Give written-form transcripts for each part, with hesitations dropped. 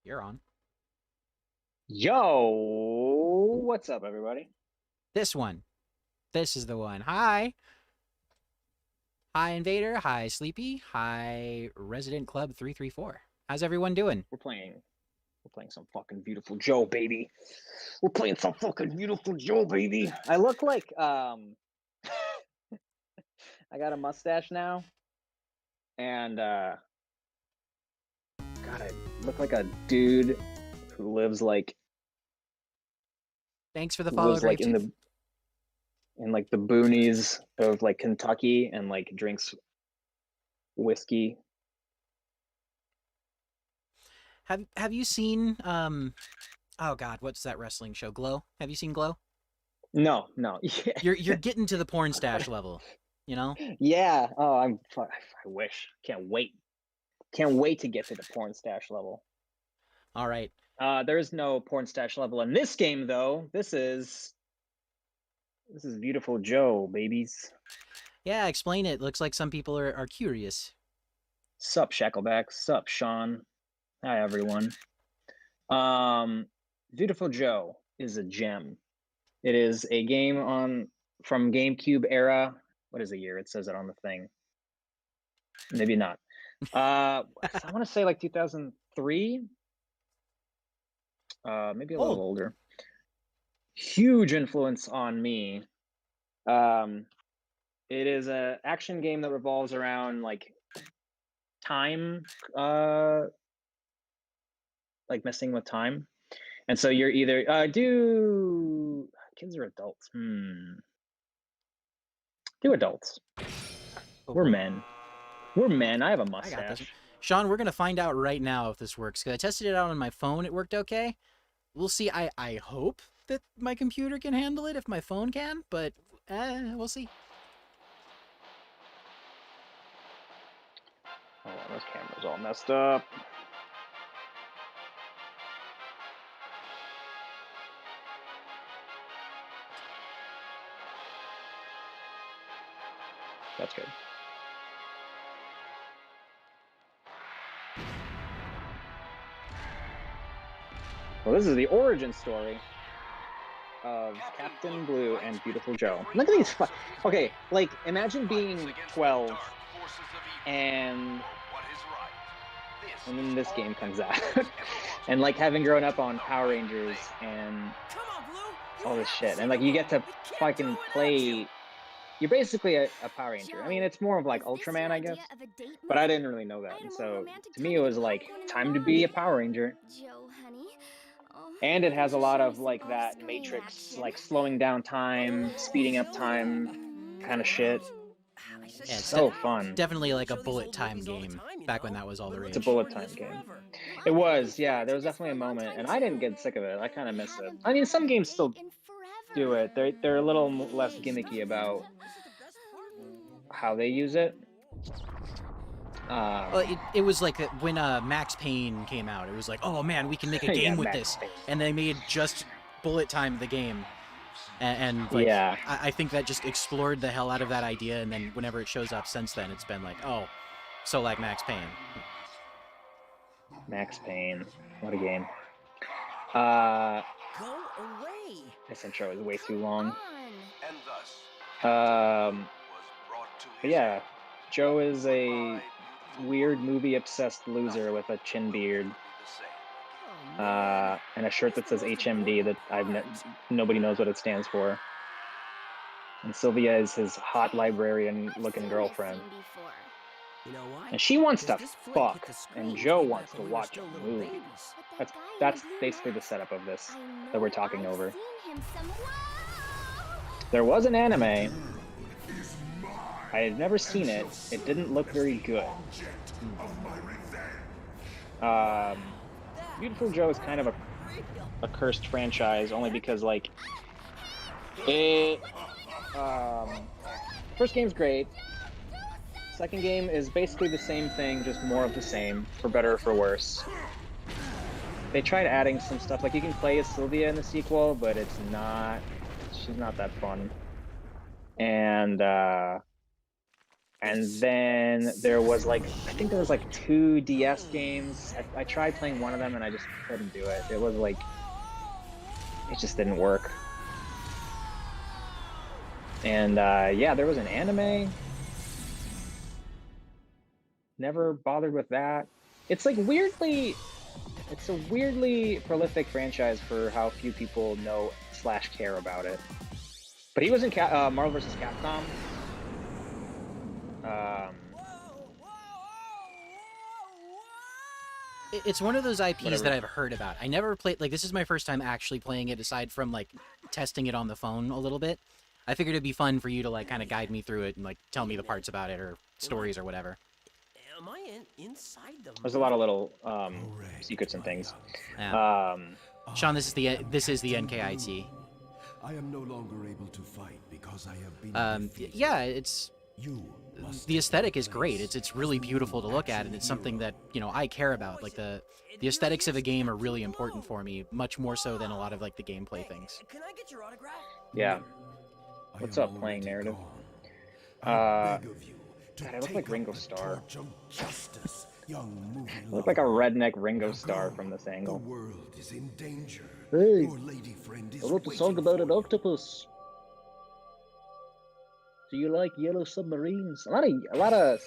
You're on. Yo, what's up, everybody? This one. This is the one. Hi. Hi, Invader. Hi, Sleepy. Hi, Resident Club 334. How's everyone doing? We're playing, we're playing some fucking Beautiful Joe, baby. We're playing some fucking Beautiful Joe, baby. I look like I got a mustache now, and God, I look like a dude who lives like Thanks for the who follow, lives Grave like in Chief. the boonies of like Kentucky and like drinks whiskey. Have you seen oh god, what's that wrestling show? Glow? Have you seen Glow? No, no, yeah, You're getting to the porn stash level, you know? yeah. Oh, I wish. Can't wait to get to the porn stash level. All right. There's no porn stash level in this game, though. This is Beautiful Joe, babies. Yeah, explain it. Looks like some people are curious. Sup, Shackleback. Sup, Sean. Hi, everyone. Um, Beautiful Joe is a gem. It is a game on from GameCube era. What is the year? It says it on the thing. Maybe not. I want to say like 2003. Maybe a little Old. older. Huge influence on me. Um, It is a action game that revolves around like time, uh, like messing with time. And so you're either do kids or adults? Do adults. Oh We're boy. men. We're men. I have a I got this one. mustache. Sean, we're gonna find out right now if this works. Cause I tested it out on my phone, it worked okay. We'll see. I hope that my computer can handle it if my phone can, but we'll see. Hold on, this camera's all messed up. That's good. Well, this is the origin story of Captain Blue and Beautiful Joe. Look at these. Okay, like imagine being 12 and then this game comes out, and like having grown up on Power Rangers and all this shit, and like you get to fucking play. You're basically a Power Ranger. I mean, it's more of like Ultraman, I guess, but I didn't really know that, and so to me it was like time to be a Power Ranger. Joe, honey. Oh, And it has a the lot show of is like off that screen Matrix, action. like slowing down time, speeding up time kind of shit. Yeah, So fun. definitely like a bullet time game back when that was all the It's a rage. bullet time game. It was, yeah. There was definitely a moment, and I didn't get sick of it. I kind of miss it. I mean, some games still do it. They're a little less gimmicky about how they use it. Well, it was like when Max Payne came out. It was like, oh man, we can make a Yeah, game with Max this, Payne. and they made just bullet time the game, and like Yeah, I think that just explored the hell out of that idea. And then whenever it shows up since then, it's been like, oh, so like Max Payne. Max Payne. What a game. Uh, Go away. this intro is way too long. And But yeah, Joe is a weird movie obsessed loser with a chin beard and a shirt that says HMD that nobody knows what it stands for. And Sylvia is his hot librarian looking girlfriend. You know why? And she wants to 'Cause this flick hit fuck, the screen and Joe way wants back to when we were watch still a little movie. babies. That's basically the setup of this that we're talking over. There was an anime. I had never seen it. It didn't look very good. Beautiful Joe is kind of a cursed franchise, only because like it. First game's great. Second game is basically the same thing, just more of the same, for better or for worse. They tried adding some stuff, like you can play as Sylvia in the sequel, but she's not that fun. And And then there was like, I think there was like 2 DS games. I tried playing one of them and I just couldn't do it. It was like, it just didn't work. And yeah, there was an anime. Never bothered with that. It's like weirdly, it's a weirdly prolific franchise for how few people know / care about it. But he was in Marvel vs. Capcom. It's one of those IPs Whatever. that I've heard about. I never played, like, this is my first time actually playing it aside from, like, testing it on the phone a little bit. I figured it'd be fun for you to, like, kind of guide me through it and, like, tell me the parts about it or stories or whatever. Am I inside the? There's a lot of little secrets and things. Yeah. Sean, this is the NKIT. I am no longer able to fight because I have been Yeah, it's you must the aesthetic is great. It's really beautiful to look at, and it's something that, you know, I care about. Like the aesthetics of a game are really important for me, much more so than a lot of like the gameplay things. Can I get your autograph? Yeah. I What's am up, playing already narrative? gone. I beg of you to God, I look take like up Ringo the Starr. torch of justice, young movie I look like a lover. redneck Ringo Now Starr go. from this The angle. world is in danger. Hey, Your lady friend is I wrote a waiting song about for an you. octopus. Do you like yellow submarines? A lot of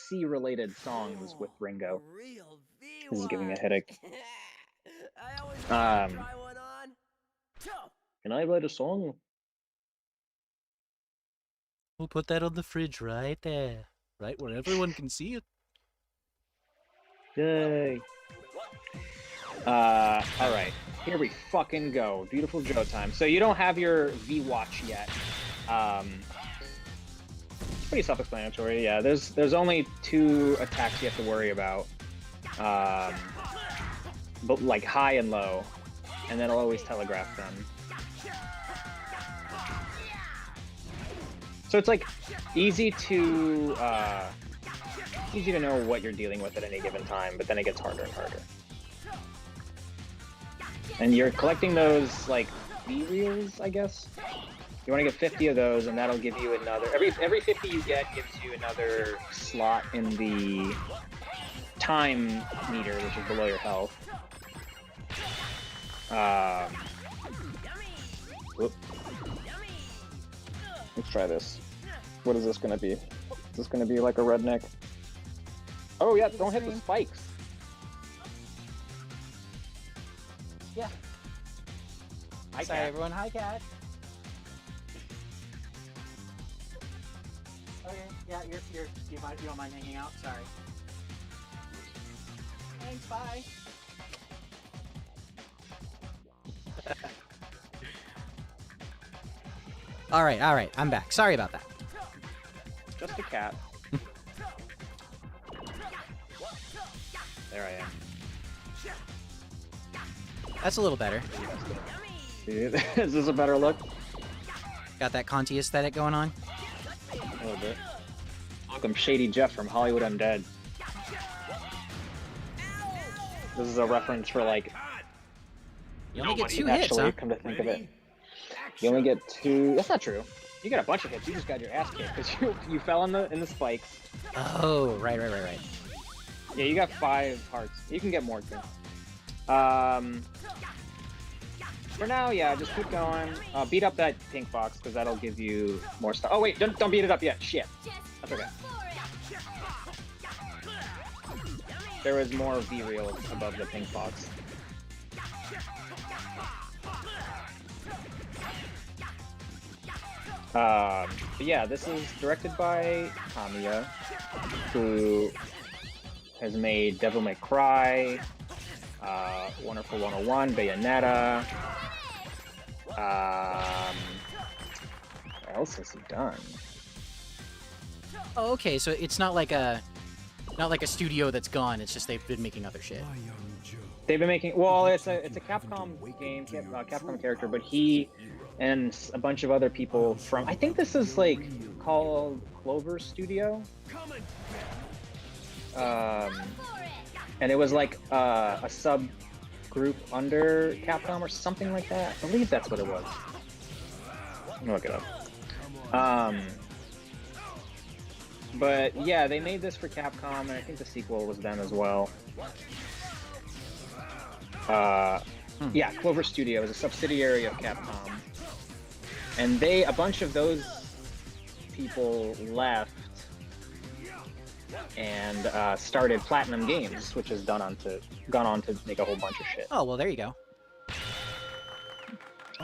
sea-related songs with Ringo. Real V. This is giving me a headache. I always wanted to Um, try one on. Joe. Can I write a song? We'll put that on the fridge right there, right where everyone can see it. Yay. All right. Here we fucking go. Beautiful Joe time. So you don't have your V-Watch yet. It's pretty self-explanatory. Yeah, there's only 2 attacks you have to worry about. But like high and low. And then I'll always telegraph them. So it's like easy to know what you're dealing with at any given time, but then it gets harder and harder. And you're collecting those like V-reels, I guess. You want to get 50 of those, and that'll give you another. Every 50 you get gives you another slot in the time meter, which is below your health. Whoop. Let's try this. What is this gonna be? Is this gonna be like a redneck? Oh yeah, don't hit the spikes. Yeah. Hi, Sorry, Cat. everyone. Hi, Cat. Okay. Yeah, you don't mind hanging out? Sorry. Thanks. Bye. All right. I'm back. Sorry about that. Just a cat. There I am. That's a little better. Is this a better look? Got that Conti aesthetic going on. A little bit. Welcome, Shady Jeff from Hollywood Undead. This is a reference for like. You only get nobody, 2 hits, actually, huh? come to think of it. You only get 2. That's not true. You got a bunch of hits. You just got your ass kicked because you fell in the spikes. Oh, right. Yeah, you got 5 hearts. You can get more too. For now, yeah, just keep going. Beat up that pink box because that'll give you more stuff. Oh wait, don't beat it up yet. Shit. That's okay. There was more V-reels above the pink box. But yeah, this is directed by Tamiya, who has made Devil May Cry, Wonderful 101, Bayonetta. What else has he done? Oh, okay. So it's not like a studio that's gone. It's just they've been making other shit. My young Joe. They've been making. Well, it's a Capcom game, Capcom character, but he and a bunch of other people from. I think this is like called Clover Studio. And it was like a sub group under Capcom or something like that. I believe that's what it was. Let me look it up. But yeah, they made this for Capcom, and I think the sequel was them as well. Yeah, Clover Studio is a subsidiary of Capcom, and a bunch of those people left and started Platinum Games, which has gone on to make a whole bunch of shit. Oh, well, there you go.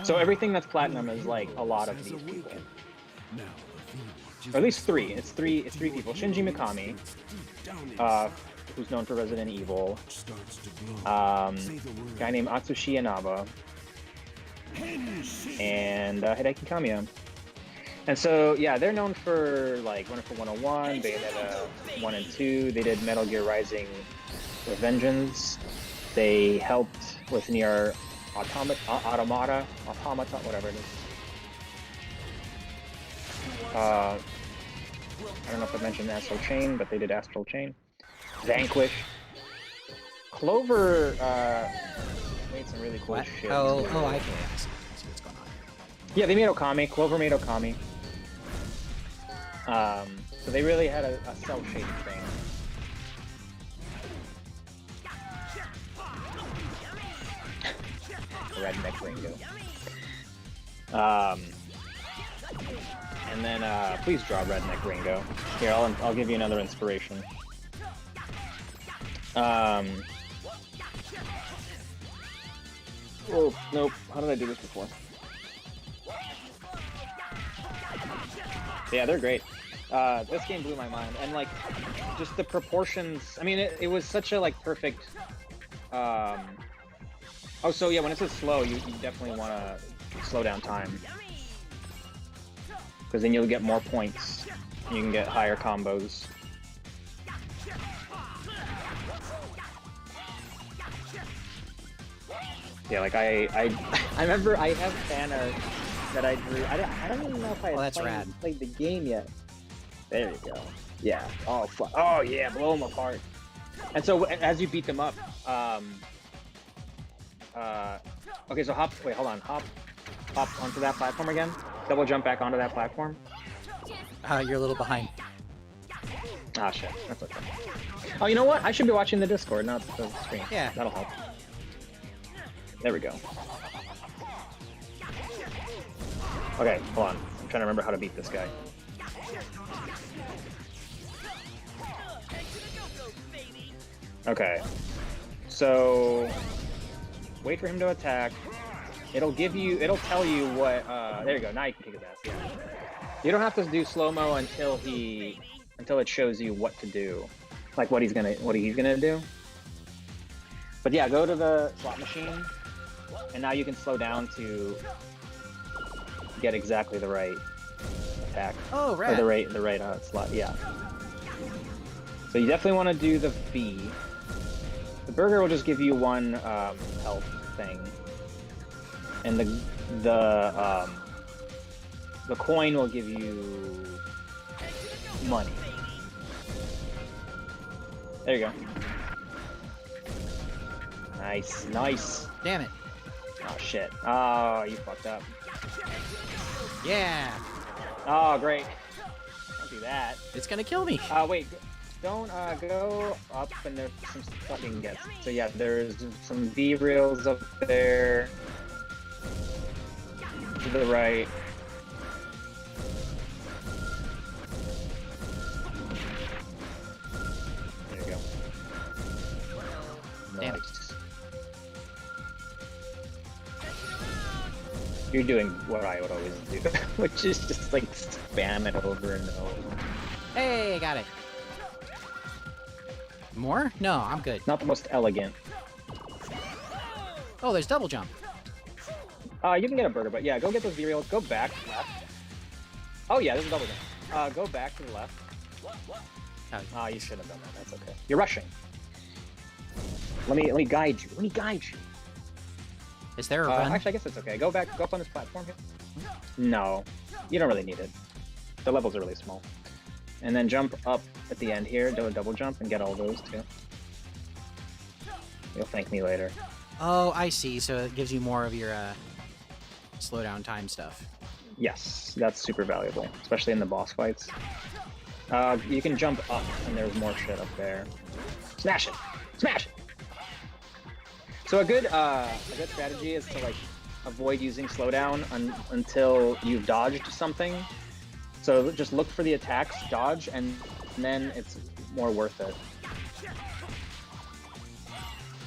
So everything that's Platinum is like a lot of these people. Or at least three. It's three people. Shinji Mikami, who's known for Resident Evil. Guy named Atsushi Inaba. And Hideki Kamiya. And so, yeah, they're known for like Wonderful 101, Bayonetta 1 and 2. They did Metal Gear Rising Revengeance. They helped with Nier Automata, whatever it is. I don't know if I mentioned Astral Chain, but they did Astral Chain. Vanquish. Clover made some really cool What? shit. Oh, okay. I see what's going on. Yeah, they made Okami. Clover made Okami. So they really had a cel-shaded thing. Redneck Ringo. And then please draw Redneck Ringo. Here, I'll give you another inspiration. Oh, nope. How did I do this before? Yeah, they're great. This game blew my mind, and like, just the proportions. I mean, it was such a like perfect. Oh, so yeah, when it says slow, you definitely want to slow down time, because then you'll get more points. You can get higher combos. Yeah, like I remember I have fan art that I drew. I don't even know if I had played the game yet. There you go. Yeah. Oh fuck. Oh yeah, blow them apart. And so as you beat them up, okay, so hop onto that platform again. Double jump back onto that platform. You're a little behind. Ah shit, that's okay. Oh, you know what? I should be watching the Discord, not the screen. Yeah. That'll help. There we go. Okay, hold on. I'm trying to remember how to beat this guy. Okay. So wait for him to attack. It'll tell you what there you go. Now you can kick his ass. Yeah. You don't have to do slow-mo until it shows you what to do. Like what he's gonna do. But yeah, go to the slot machine, and now you can slow down to get exactly the right attack. Oh, right. Or the right slot. Yeah. So you definitely want to do the V. The burger will just give you one health thing, and the coin will give you money. There you go. Nice. Damn it. Oh shit. Oh, you fucked up. Yeah. Oh, great. Don't do that. It's gonna kill me. Wait. Don't go up, and there's some stuff you can get. So yeah, there's some V-reels up there to the right. There you go. Damn it. Nice. You're doing what I would always do, which is just like spam it over and over. Hey, I got it. More? No, I'm good. Not the most elegant. Oh, there's double jump. You can get a burger, but yeah, go get those V-reels. Go back left. Oh yeah, there's a double jump. Go back to the left. Oh, you should have done that. That's okay. You're rushing. Let me guide you. Is there a run? Actually, I guess it's okay. Go back. Go up on this platform here. No, you don't really need it. The levels are really small. And then jump up at the end here. Do a double jump and get all those too. You'll thank me later. Oh, I see. So it gives you more of your slow down time stuff. Yes, that's super valuable, especially in the boss fights. You can jump up, and there's more shit up there. Smash it! Smash it! So a good strategy is to like avoid using slowdown until you've dodged something. So just look for the attacks, dodge, and then it's more worth it.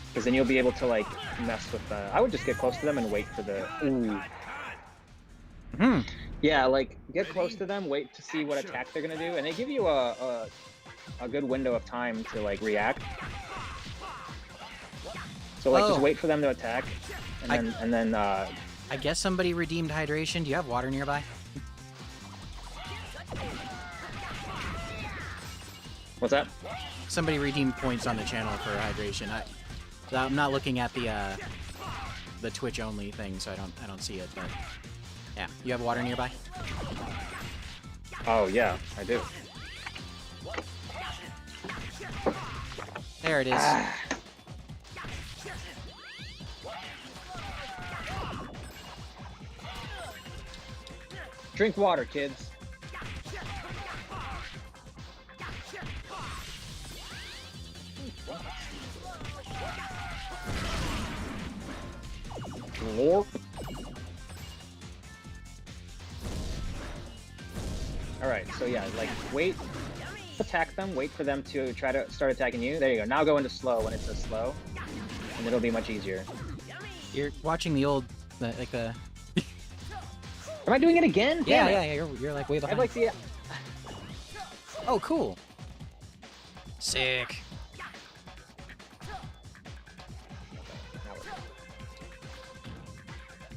Because then you'll be able to like mess with the. I would just get close to them and wait for the. Ooh. Yeah, like get close to them, wait to see what attack they're gonna do, and they give you a good window of time to like react. So like just wait for them to attack, and then. I guess somebody redeemed hydration. Do you have water nearby? What's that? Somebody redeemed points on the channel for hydration. I'm not looking at the Twitch only thing, so I don't see it. But yeah, you have water nearby? Oh yeah, I do. There it is. Drink water, kids. Lord. Alright, so yeah, like wait, attack them, wait for them to try to start attacking you. There you go. Now go into slow when it says slow, and it'll be much easier. You're watching the old, like the. Am I doing it again? Damn it. Yeah, you're like way behind. I'd like to see it. Oh, cool. Sick.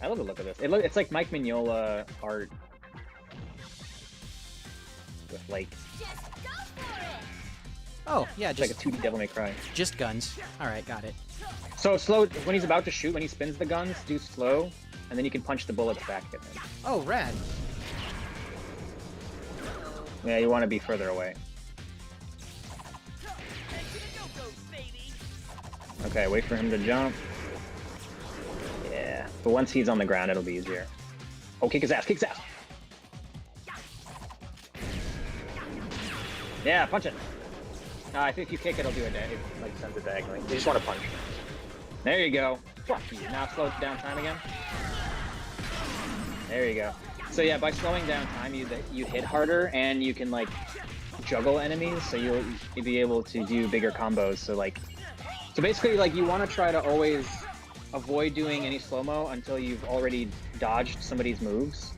I love the look of this. It's like Mike Mignola art with like. Oh yeah, It's just like a 2D Devil May Cry. just guns. All right, got it. So slow when he's about to shoot, when he spins the guns, do slow, and then you can punch the bullets back at him. Oh, rad. Yeah, you want to be further away. Okay, wait for him to jump. Yeah, but once he's on the ground, it'll be easier. Oh, kick his ass, kick his ass! Yeah, punch it! I think if you kick it, it'll do it like sends it diagonally. You just want to punch. There you go. Fuck you. Now slow down time again. There you go. So yeah, by slowing down time, you hit harder, and you can like juggle enemies, so you'll be able to do bigger combos. So basically, like you want to try to always avoid doing any slow-mo until you've already dodged somebody's moves,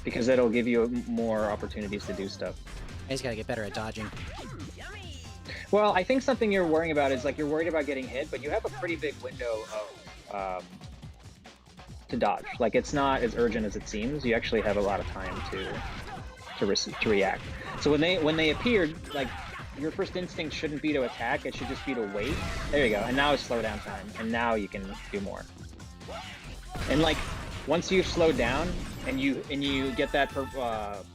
because it'll give you more opportunities to do stuff. I just gotta get better at dodging. Well, I think something you're worrying about is like you're worried about getting hit, but you have a pretty big window of to dodge. Like it's not as urgent as it seems. You actually have a lot of time to react. So when they appeared, like your first instinct shouldn't be to attack. It should just be to wait. There you go. And now it's slow down time. And now you can do more. And like once you've slowed down and you get that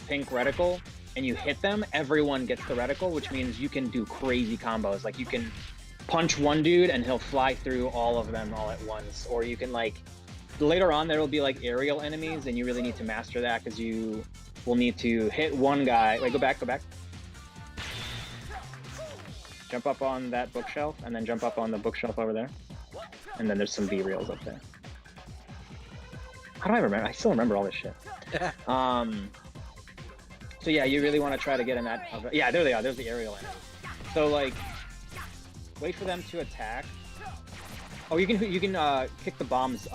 pink reticle and you hit them, everyone gets the reticle, which means you can do crazy combos. Like you can punch one dude and he'll fly through all of them all at once, or you can like later on there will be like aerial enemies, and you really need to master that because you will need to hit one guy. Wait, go back. Jump up on that bookshelf, and then jump up on the bookshelf over there. And then there's some V-reels up there. How do I remember? I still remember all this shit. So yeah, you really want to try to get in that. Yeah, there they are. There's the aerial enemies. So like, wait for them to attack. Oh, you can kick the bombs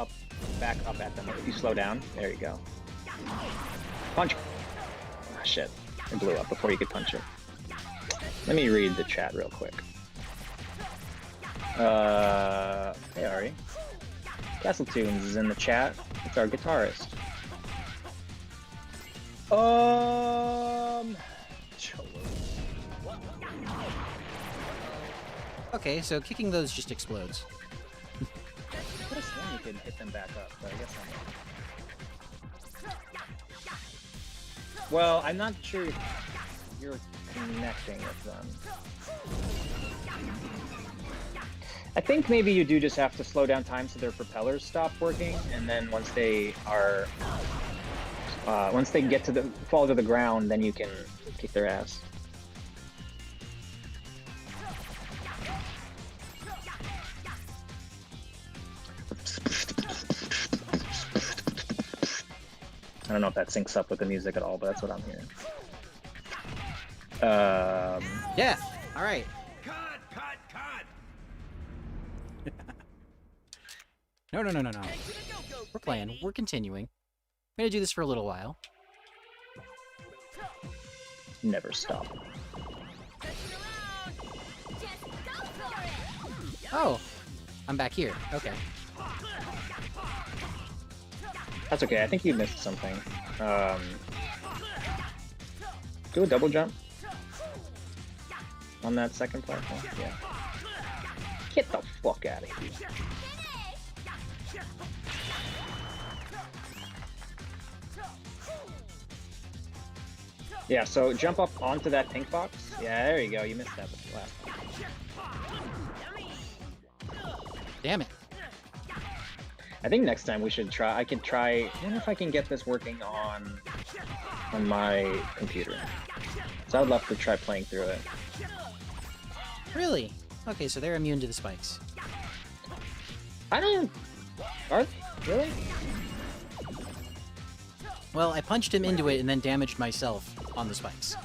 back up at them if you slow down. There you go. Punch. Ah, shit, it blew up before you could punch it. Let me read the chat real quick. Hey Ari. Castle Tunes is in the chat. It's our guitarist. Okay, so kicking those just explodes. What a slam you can hit them back up, but I guess not. Well, I'm not sure if you're connecting with them. I think maybe you do just have to slow down time so their propellers stop working, and then once they are Once they get to the fall to the ground, then you can kick their ass. I don't know if that syncs up with the music at all, but that's what I'm hearing. Yeah. All right. Cut! No. We're playing. We're continuing. We're gonna do this for a little while. Never stop. Oh, I'm back here. Okay. That's okay. I think you missed something. Do a double jump on that second platform. Yeah. Get the fuck out of here. Yeah, so jump up onto that pink box. Yeah, there you go. You missed that last time. Damn it. I think next time we should try. I could try. I wonder if I can get this working on my computer. So I would love to try playing through it. Really? Okay, so they're immune to the spikes. I don't. Are they? Really? Well, I punched him into it and then damaged myself on the spikes.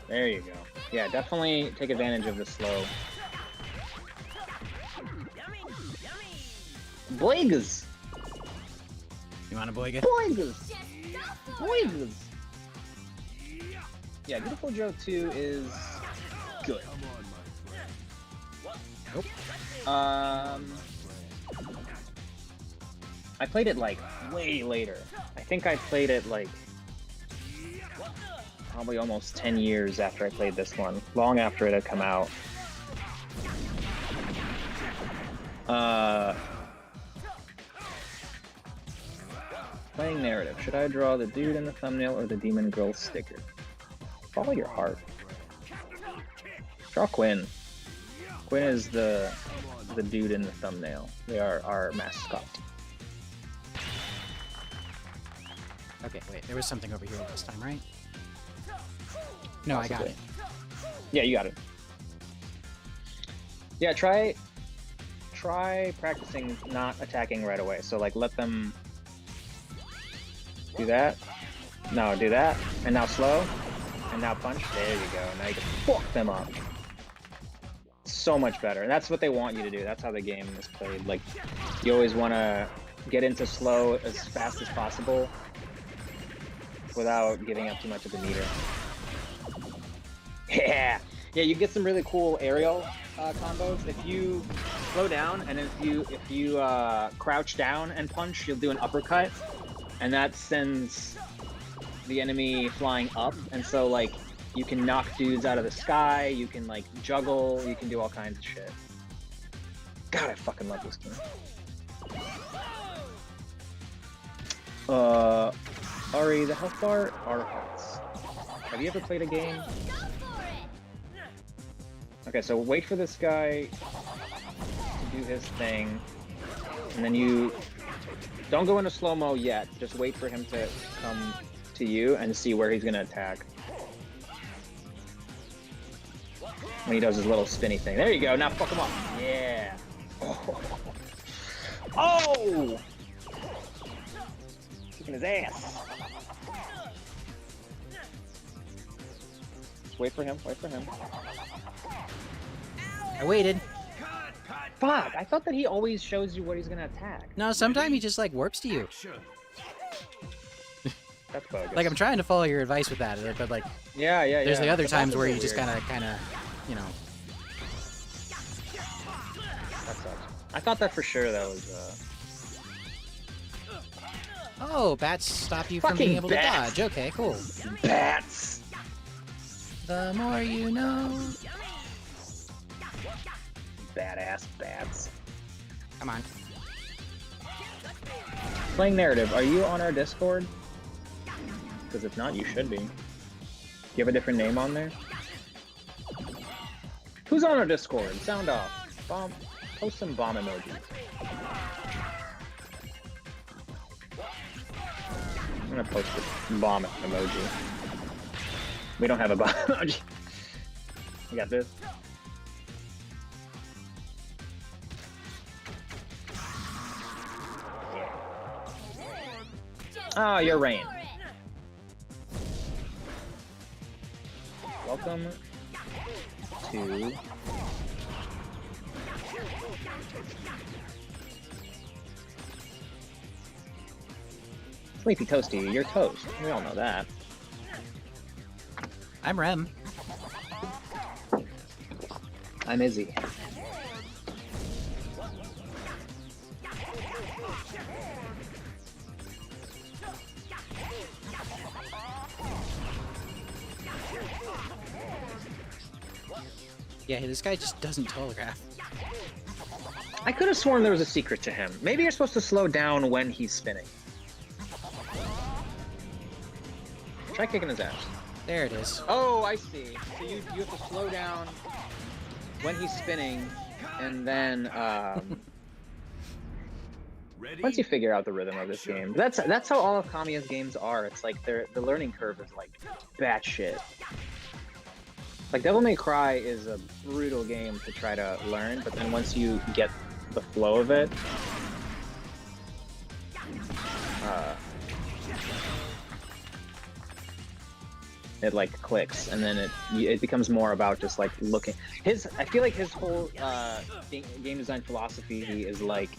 There you go. Yeah, definitely take advantage of the slow. Boigas! You want a boyga? Boigas! Boigas! Yeah, Viewtiful Joe 2 is good. Come on, my friend. Nope. I played it like way later. I think I played it like probably almost 10 years after I played this one, long after it had come out. Playing narrative. Should I draw the dude in the thumbnail or the demon girl sticker? Follow your heart. Draw Quinn. Quinn is the dude in the thumbnail. They are our mascot. Okay, wait. There was something over here last time, right? No, I got Possibly. it. Yeah, you got it. Yeah, try practicing not attacking right away. So like let them do that. No, do that. And now slow. And now punch. There you go. Now you can fuck them up. So much better. And that's what they want you to do. That's how the game is played. Like, you always want to get into slow as fast as possible without giving up too much of the meter. Yeah! Yeah, you get some really cool aerial combos. If you slow down and if you crouch down and punch, you'll do an uppercut, and that sends the enemy flying up. And so like you can knock dudes out of the sky, you can like juggle, you can do all kinds of shit. God, I fucking love this game. Ari, the health bar are hearts. Have you ever played a game? Okay, so wait for this guy to do his thing, and then you don't go into slow-mo yet. Just wait for him to come to you and see where he's gonna attack. When he does his little spinny thing. There you go, now fuck him up. Yeah. Oh! Kicking his ass. Just wait for him, wait for him. I waited. Fuck, I thought that he always shows you what he's gonna attack. No, sometimes he just like warps to you. That's bogus. Like I'm trying to follow your advice with that, but like yeah. there's the other But times that's where a you bit just weird. kind of, you know. That sucks. I thought that for sure that was Oh, bats stop you from Fucking being able bats. to dodge. Okay, cool. bats. The more you know. Badass bats. Come on. Playing narrative, are you on our Discord? Because if not, you should be. Do you have a different name on there? Who's on our Discord? Sound off. Bomb. Post some bomb emojis. I'm gonna post a bomb emoji. We don't have a bomb emoji. We got this. Oh, you're Rain. Welcome to Sleepy Toasty, you're toast. We all know that. I'm Rem. I'm Izzy. Yeah, this guy just doesn't telegraph. I could have sworn there was a secret to him. Maybe you're supposed to slow down when he's spinning. Try kicking his ass. There it is. Oh, I see. So you have to slow down when he's spinning, and then once you figure out the rhythm of this game, that's how all of Kamiya's games are. It's like the learning curve is like batshit. Like Devil May Cry is a brutal game to try to learn, but then once you get the flow of it, it like clicks, and then it becomes more about just like looking. I feel like his whole game design philosophy is like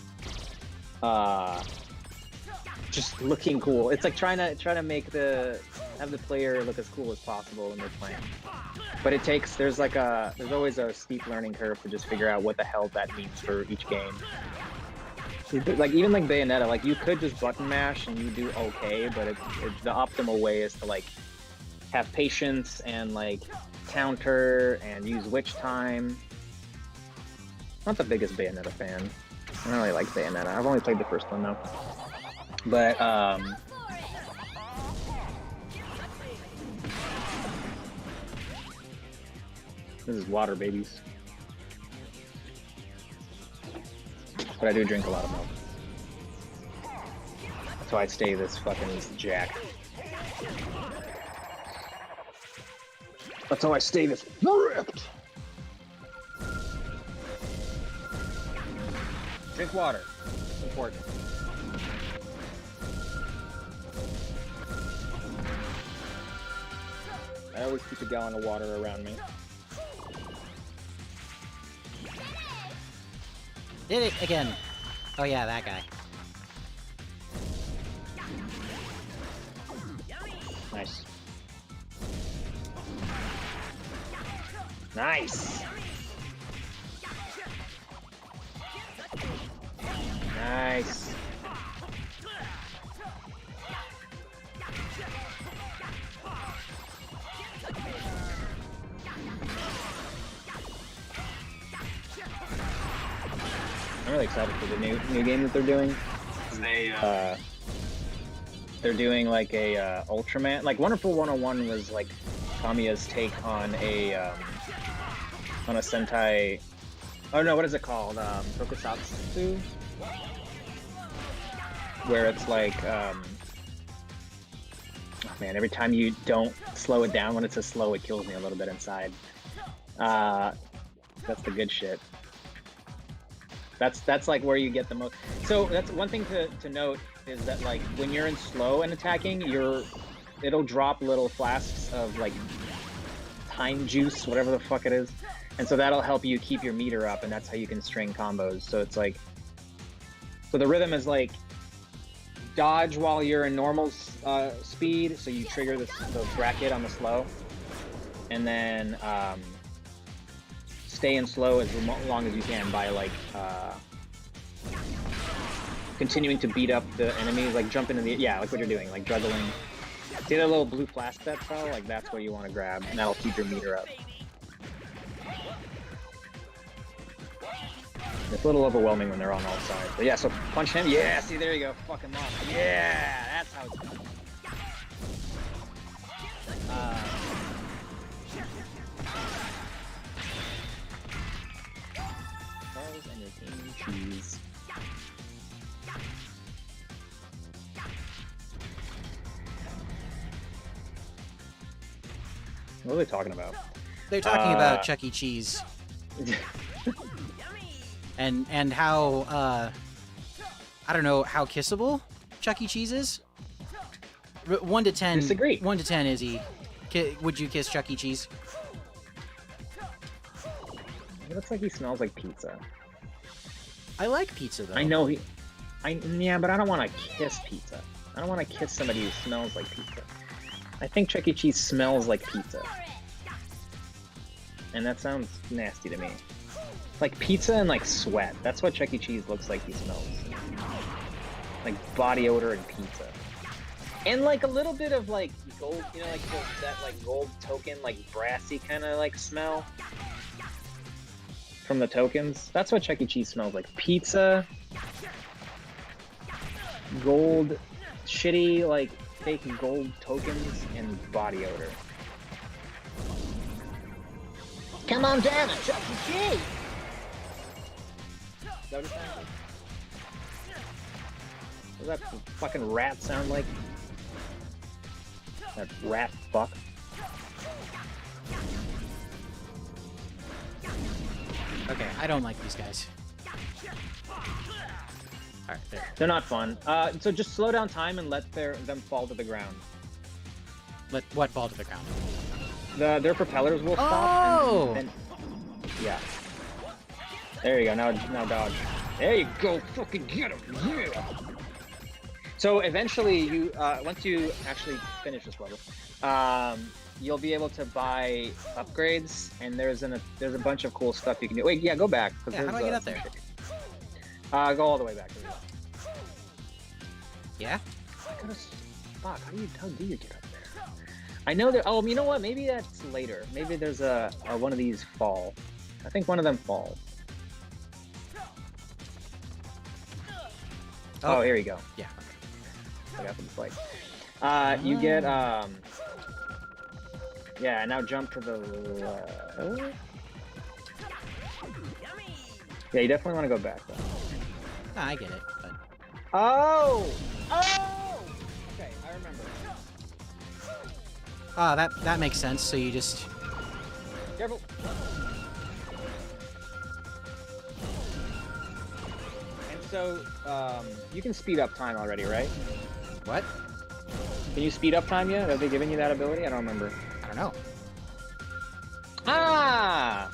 just looking cool. It's like trying to make have the player look as cool as possible when they're playing. But there's always a steep learning curve to just figure out what the hell that means for each game. Like even like Bayonetta, like you could just button mash and you do okay, but the optimal way is to like have patience and like counter and use witch time. Not the biggest Bayonetta fan. I don't really like Bayonetta. I've only played the first one though. But this is water, babies. But I do drink a lot of milk. That's why I stay this fucking jack. That's how I stay this ripped. Drink water. It's important. I always keep a gallon of water around me. Did it again. Oh yeah, that guy. Nice. Nice. Nice. I'm really excited for the new game that they're doing. They're doing like a Ultraman. Like Wonderful 101 was like Kamiya's take on a Sentai. Oh no, what is it called? Tokusatsu, where it's like, oh man, every time you don't slow it down when it says slow, it kills me a little bit inside. That's the good shit. That's like where you get the most. So that's one thing to note is that like when you're in slow and attacking, it'll drop little flasks of like time juice, whatever the fuck it is, and so that'll help you keep your meter up, and that's how you can string combos. So it's like, so the rhythm is like dodge while you're in normal speed, so you trigger the bracket on the slow, and then stay in slow as long as you can by like continuing to beat up the enemies, like jump into like what you're doing, like juggling. See that little blue flask that fell? Like that's what you want to grab, and that'll keep your meter up. It's a little overwhelming when they're on all sides. But yeah, so punch him. Yeah, see, there you go. Fuck him up. Yeah, that's how it's done. Charles and his Amy cheese. What are they talking about? They're talking about Chuck E. Cheese and how I don't know how kissable Chuck E. Cheese is. 1 to 10. Disagree. 1 to 10, Izzy. Would you kiss Chuck E. Cheese? It looks like he smells like pizza. I like pizza though. I know yeah, but I don't want to kiss pizza. I don't want to kiss somebody who smells like pizza. I think Chuck E. Cheese smells like pizza. And that sounds nasty to me. Like pizza and like sweat. That's what Chuck E. Cheese looks like he smells. Like body odor and pizza. And like a little bit of like gold, you know, like that like gold token, like brassy kind of like smell from the tokens. That's what Chuck E. Cheese smells like. Pizza, gold, shitty like fake gold tokens, and body odor. Come on down to Chuck E. Cheese! Is that what it sounds like? What does that fucking rat sound like? That rat fuck. Okay, I don't like these guys. Alright, there. They're not fun. So just slow down time and let them fall to the ground. Let what fall to the ground? Their propellers will stop. Oh! And yeah. There you go. Now dodge. There you go. Fucking get him. Yeah. So eventually, you once you actually finish this level, you'll be able to buy upgrades, and there's a bunch of cool stuff you can do. Wait, yeah, go back. Yeah, how do I get up there? Go all the way back. Yeah? Fuck, how do you get up there? I know that. Oh, you know what? Maybe that's later. Maybe there's a one of these fall. I think one of them falls. Oh, here you go. Yeah. I got them fight. You get yeah. Now jump to the. Yeah, you definitely want to go back though. Nah, I get it, but Oh! Okay, I remember. that makes sense. So you just Careful. And so, you can speed up time already, right? what? Can you speed up time yet? Have they given you that ability? I don't remember. I don't know. Ah!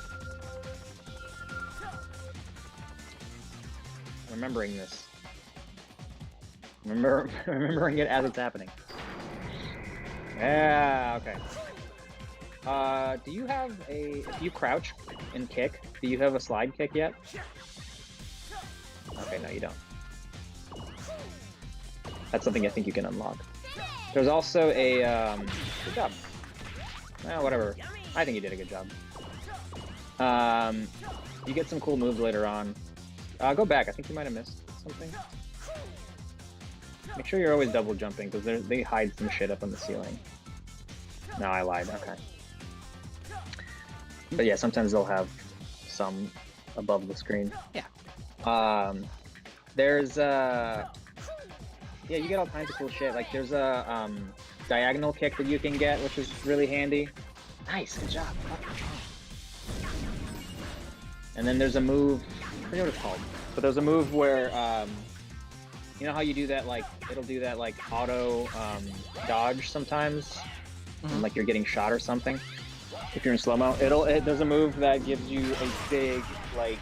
I'm remembering this. Remembering it as it's happening. Yeah, okay. Do you have if you crouch and kick, do you have a slide kick yet? Okay, no you don't. That's something I think you can unlock. There's also a, good job. Well, whatever. I think you did a good job. You get some cool moves later on. Go back, I think you might have missed something. Make sure you're always double jumping, because they hide some shit up on the ceiling. No, I lied, okay. But yeah, sometimes they'll have some above the screen. Yeah. There's yeah, you get all kinds of cool shit. Like there's a diagonal kick that you can get, which is really handy. Nice, good job. And then there's a move, I forget what it's called, but there's a move where you know how you do that, like it'll do that like auto dodge sometimes, when, like you're getting shot or something. If you're in slow-mo, there's a move that gives you a big like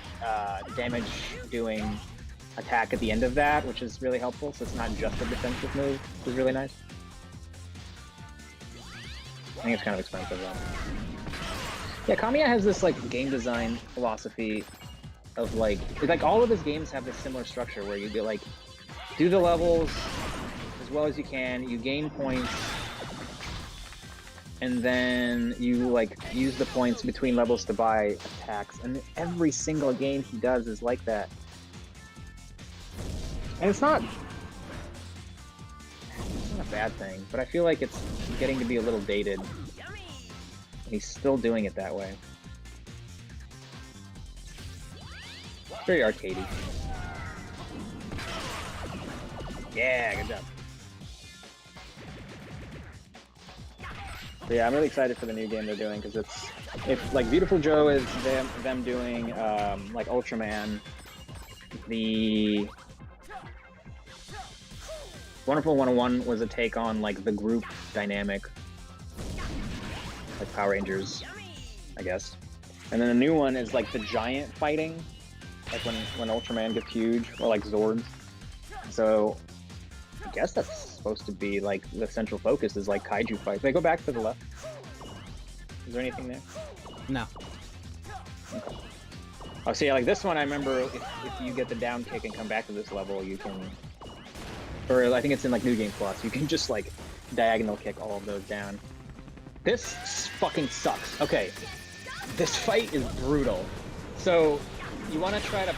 damage doing attack at the end of that, which is really helpful. So it's not just a defensive move, which is really nice. I think it's kind of expensive though. Yeah, Kamiya has this like game design philosophy of like all of his games have this similar structure where you get like do the levels as well as you can, you gain points, and then you like use the points between levels to buy attacks, and every single game he does is like that. And it's not a bad thing, but I feel like it's getting to be a little dated. He's still doing it that way. Very arcadey. Yeah, good job. So yeah, I'm really excited for the new game they're doing, because it's like Viewtiful Joe is them doing like Ultraman. The Wonderful 101 was a take on like the group dynamic, like Power Rangers, I guess. And then the new one is like the giant fighting, like when Ultraman gets huge, or like Zords. So I guess that's supposed to be like the central focus is like kaiju fights. They go back to the left. Is there anything there? No. Okay. Oh, so yeah, like this one, I remember if you get the down kick and come back to this level, you can, or I think it's in like New Game Plus, you can just like diagonal kick all of those down. This fucking sucks. Okay, this fight is brutal. So you want to try to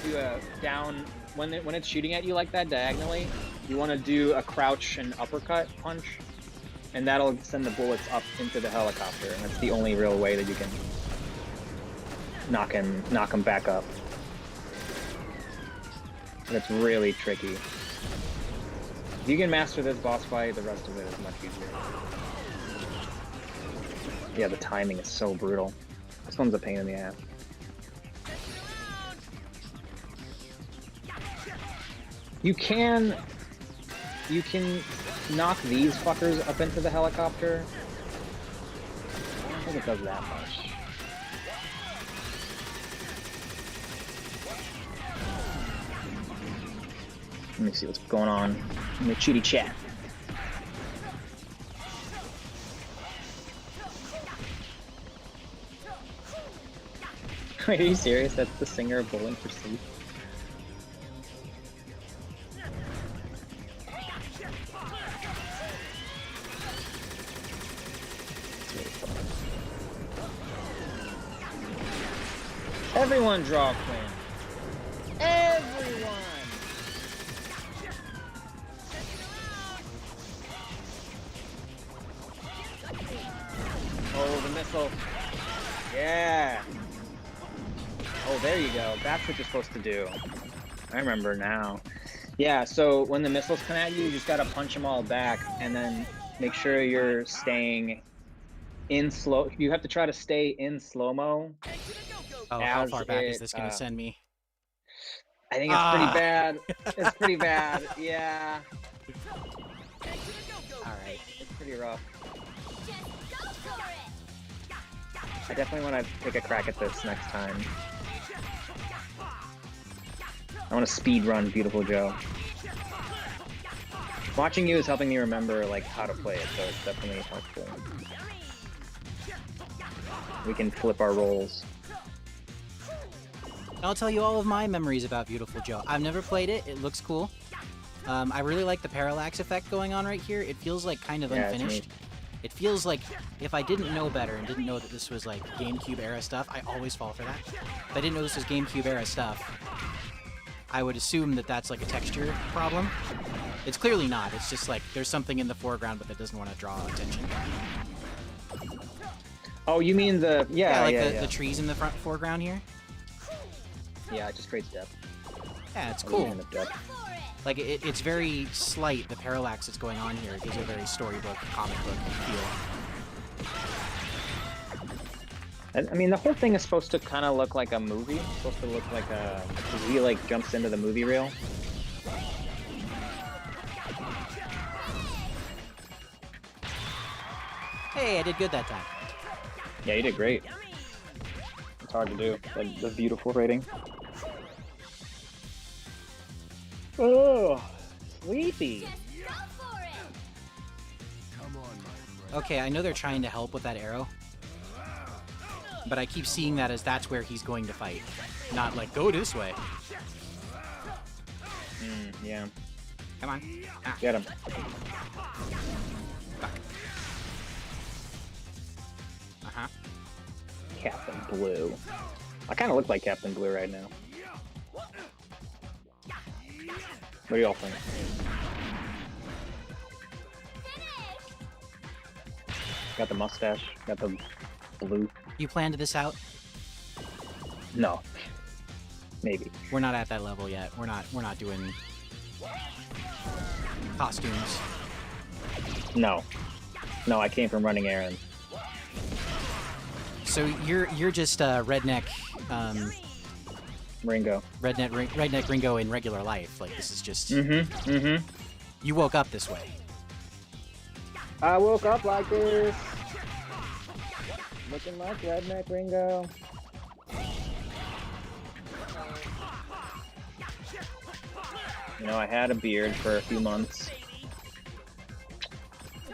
do a down, when it's shooting at you like that diagonally, you want to do a crouch and uppercut punch, and that'll send the bullets up into the helicopter, and that's the only real way that you can knock him back up. And it's really tricky. If you can master this boss fight, the rest of it is much easier. Yeah, the timing is so brutal. This one's a pain in the ass. You can knock these fuckers up into the helicopter. I don't think it does that much. Let me see what's going on in the chitty chat. Wait, are you serious? That's the singer of Bowling for Soup? Everyone draw Quinn. Everyone! Oh, the missile. Yeah. Oh, there you go. That's what you're supposed to do. I remember now. Yeah, so when the missiles come at you, you just gotta punch them all back, and then make sure you're staying in slow. You have to try to stay in slow-mo. Oh, how far back is this gonna send me? I think it's pretty bad. It's pretty bad. Yeah. Alright. It's pretty rough. I definitely want to take a crack at this next time. I want to speed run Viewtiful Joe. Watching you is helping me remember like how to play it, so it's definitely helpful. We can flip our roles. I'll tell you all of my memories about Viewtiful Joe. I've never played it. It looks cool. I really like the parallax effect going on right here. It feels like kind of unfinished. It feels like if I didn't know better and didn't know that this was like GameCube era stuff, I always fall for that. If I didn't know this was GameCube era stuff, I would assume that that's like a texture problem. It's clearly not. It's just like there's something in the foreground but that doesn't want to draw attention. Oh, you mean the the trees in the foreground here? Yeah, it just creates depth. Yeah, it's cool. Like, it's very slight, the parallax that's going on here. It gives it a very storybook, comic book feel. I mean, the whole thing is supposed to kind of look like a movie. It's supposed to look like a... He, like, jumps into the movie reel. Hey, I did good that time. Yeah, you did great. It's hard to do. The beautiful rating. Oh, sleepy. Come on, my friend. Okay, I know they're trying to help with that arrow, but I keep seeing that as that's where he's going to fight, not like, go this way. Yeah. Come on. Ah. Get him. Fuck. Uh-huh. Captain Blue. I kind of look like Captain Blue right now. What do y'all think? Got the mustache. Got the blue. You planned this out? No. Maybe. We're not at that level yet. We're not doing costumes. No. No, I came from running errands. So you're just redneck Ringo. redneck Ringo in regular life. Like this is just Mm-hmm. you woke up this way. I woke up like this. Looking like redneck Ringo. You know, I had a beard for a few months.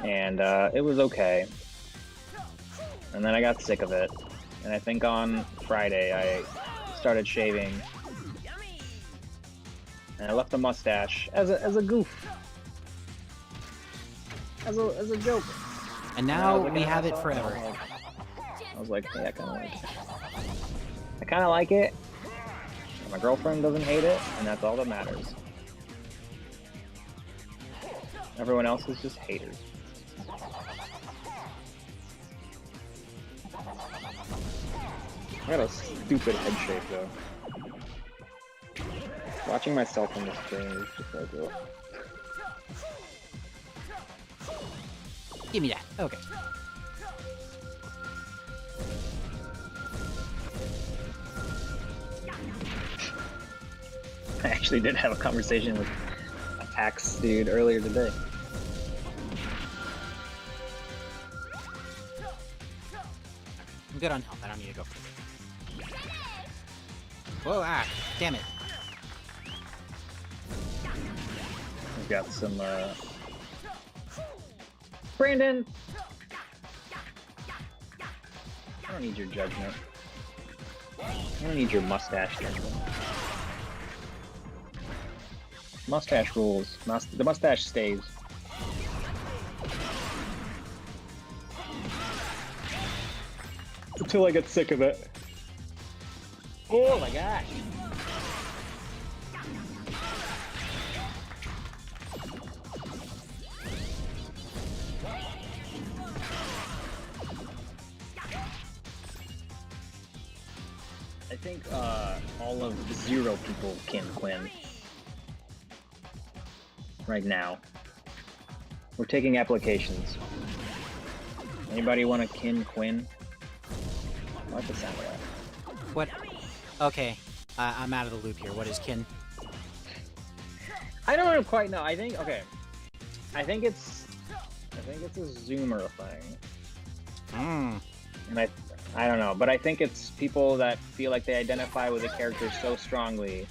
And it was okay. And then I got sick of it. And I think on Friday I started shaving. And I left the mustache as a goof. As a joke. And now we have it forever. I was like, hey, I kind of like it. I kind of like it. My girlfriend doesn't hate it, and that's all that matters. Everyone else is just haters. I got a stupid head shape though. Watching myself on the screen is just like, ugh. Give me that. Okay. I actually did have a conversation with a tax dude earlier today. I'm good on health. I don't need to go for it. Whoa, damn it. We've got some, Brandon! I don't need your judgment. I don't need your mustache judgment. Mustache rules. The mustache stays. Until I get sick of it. Oh my gosh! I think all of 0 people can Quinn. Right now. We're taking applications. Anybody want to kin Quinn? I like the sound of that. What? Okay. I'm out of the loop here. What is kin? I don't quite know. I think it's a Zoomer thing. And I don't know, but I think it's people that feel like they identify with a character so strongly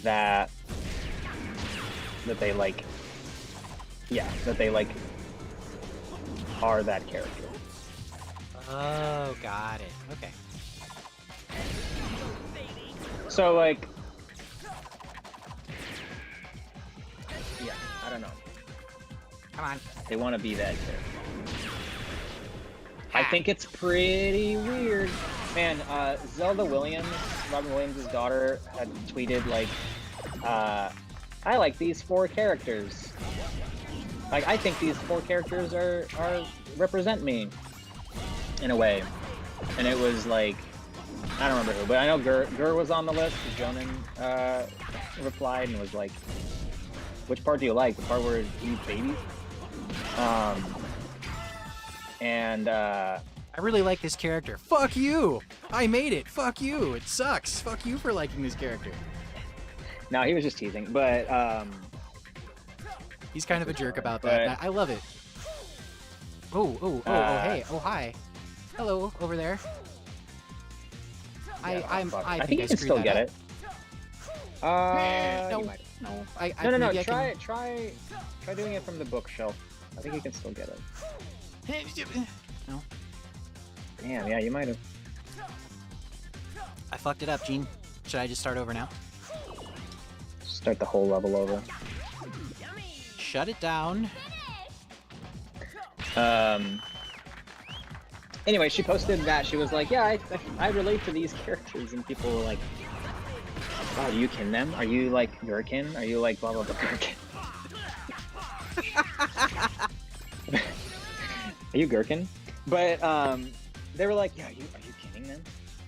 that they like, that they like are that character. Oh, got it. Okay. So like, yeah, I don't know. Come on. They want to be that character. I think it's pretty weird. Man, Zelda Williams, Robin Williams' daughter, had tweeted like, I like these 4 characters. Like, I think these 4 characters are represent me in a way. And it was like, I don't remember who, but I know Gur was on the list. Jonan replied and was like, which part do you like? The part where he eats babies? I really like this character. Fuck you! I made it! Fuck you! It sucks! Fuck you for liking this character. No, he was just teasing, but he's kind of a jerk about that. I love it. Oh, hey, oh, hi. Hello, over there. I think you can still get it. No, no. Try doing it from the bookshelf. I think you can still get it. No. Damn, yeah, you might have. I fucked it up, Gene. Should I just start over now? Start the whole level over. Shut it down. Anyway, she posted that. She was like, yeah, I relate to these characters. And people were like, wow, do you kin them? Are you like Gherkin? Are you like blah, blah, blah, Gherkin? Are you Gherkin? But they were like, yeah, are you kidding them?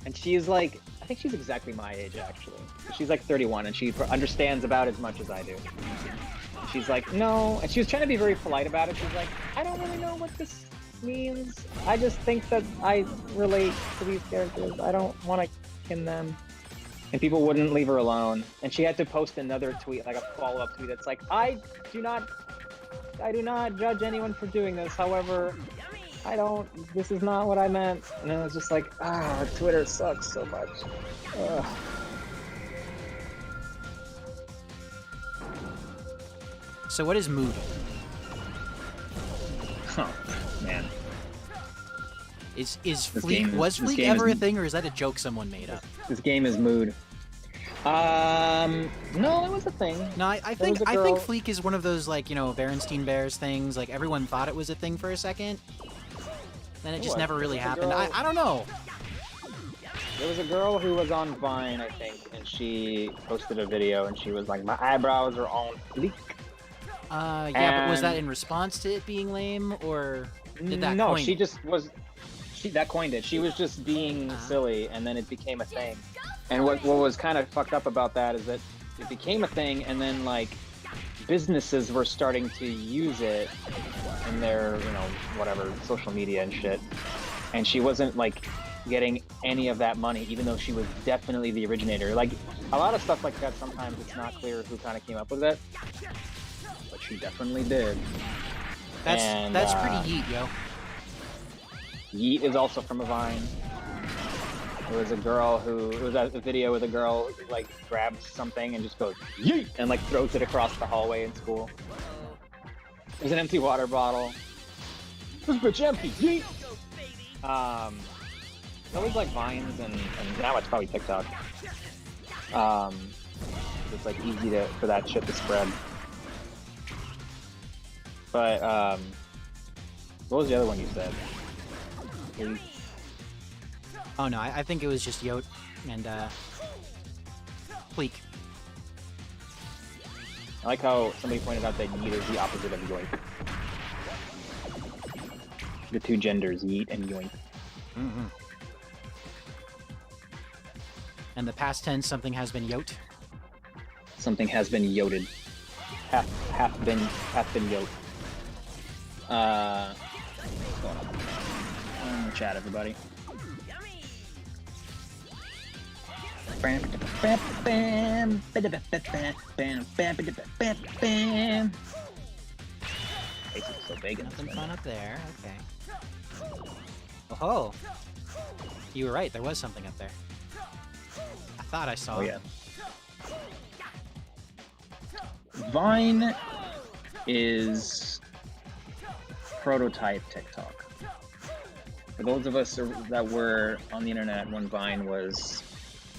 And she's like, I think she's exactly my age, actually. She's like 31, and she understands about as much as I do. She's like, no, and she was trying to be very polite about it. She's like, I don't really know what this means. I just think that I relate to these characters. I don't want to kin them. And people wouldn't leave her alone. And she had to post another tweet, like a follow-up tweet. That's like, I do not judge anyone for doing this. However, this is not what I meant. And I was just like, Twitter sucks so much. Ugh. So what is mood? Oh, man. Was Fleek ever a thing, or is that a joke someone made up? This game is mood. No, it was a thing. No, I think Fleek is one of those, like, you know, Berenstein Bears things. Like, everyone thought it was a thing for a second. Then it just never really happened. I don't know. There was a girl who was on Vine, I think, and she posted a video, and she was like, my eyebrows are on fleek. Yeah, but was that in response to it being lame, or did that No, coin she it? just was... that coined it. She was just being silly, and then it became a thing. And what was kind of fucked up about that is that it became a thing, and then, like, businesses were starting to use it in their, you know, whatever, social media and shit. And she wasn't, like, getting any of that money, even though she was definitely the originator. Like, a lot of stuff like that, sometimes it's not clear who kind of came up with it. But she definitely did. That's pretty yeet, yo. Yeet is also from a Vine. There was a girl it was a video with a girl who, like, grabs something and just goes, yeet, and, like, throws it across the hallway in school. There's an empty water bottle. This bitch empty, yeet! It's always, like, Vines, and now it's probably TikTok. It's, like, easy for that shit to spread. But, what was the other one you said? Oh no, I think it was just Yote and Fleek. I like how somebody pointed out that yeet is the opposite of yoink. The two genders, yeet and yoink. Mm-hmm. And the past tense, something has been Yote. Something has been yoted. Half been yote. What's going on? In the chat, everybody. So big. Nothing fun up there. Okay. Oh, you were right. There was something up there. I thought I saw. Oh yeah. Vine is prototype TikTok. For those of us that were on the internet when Vine was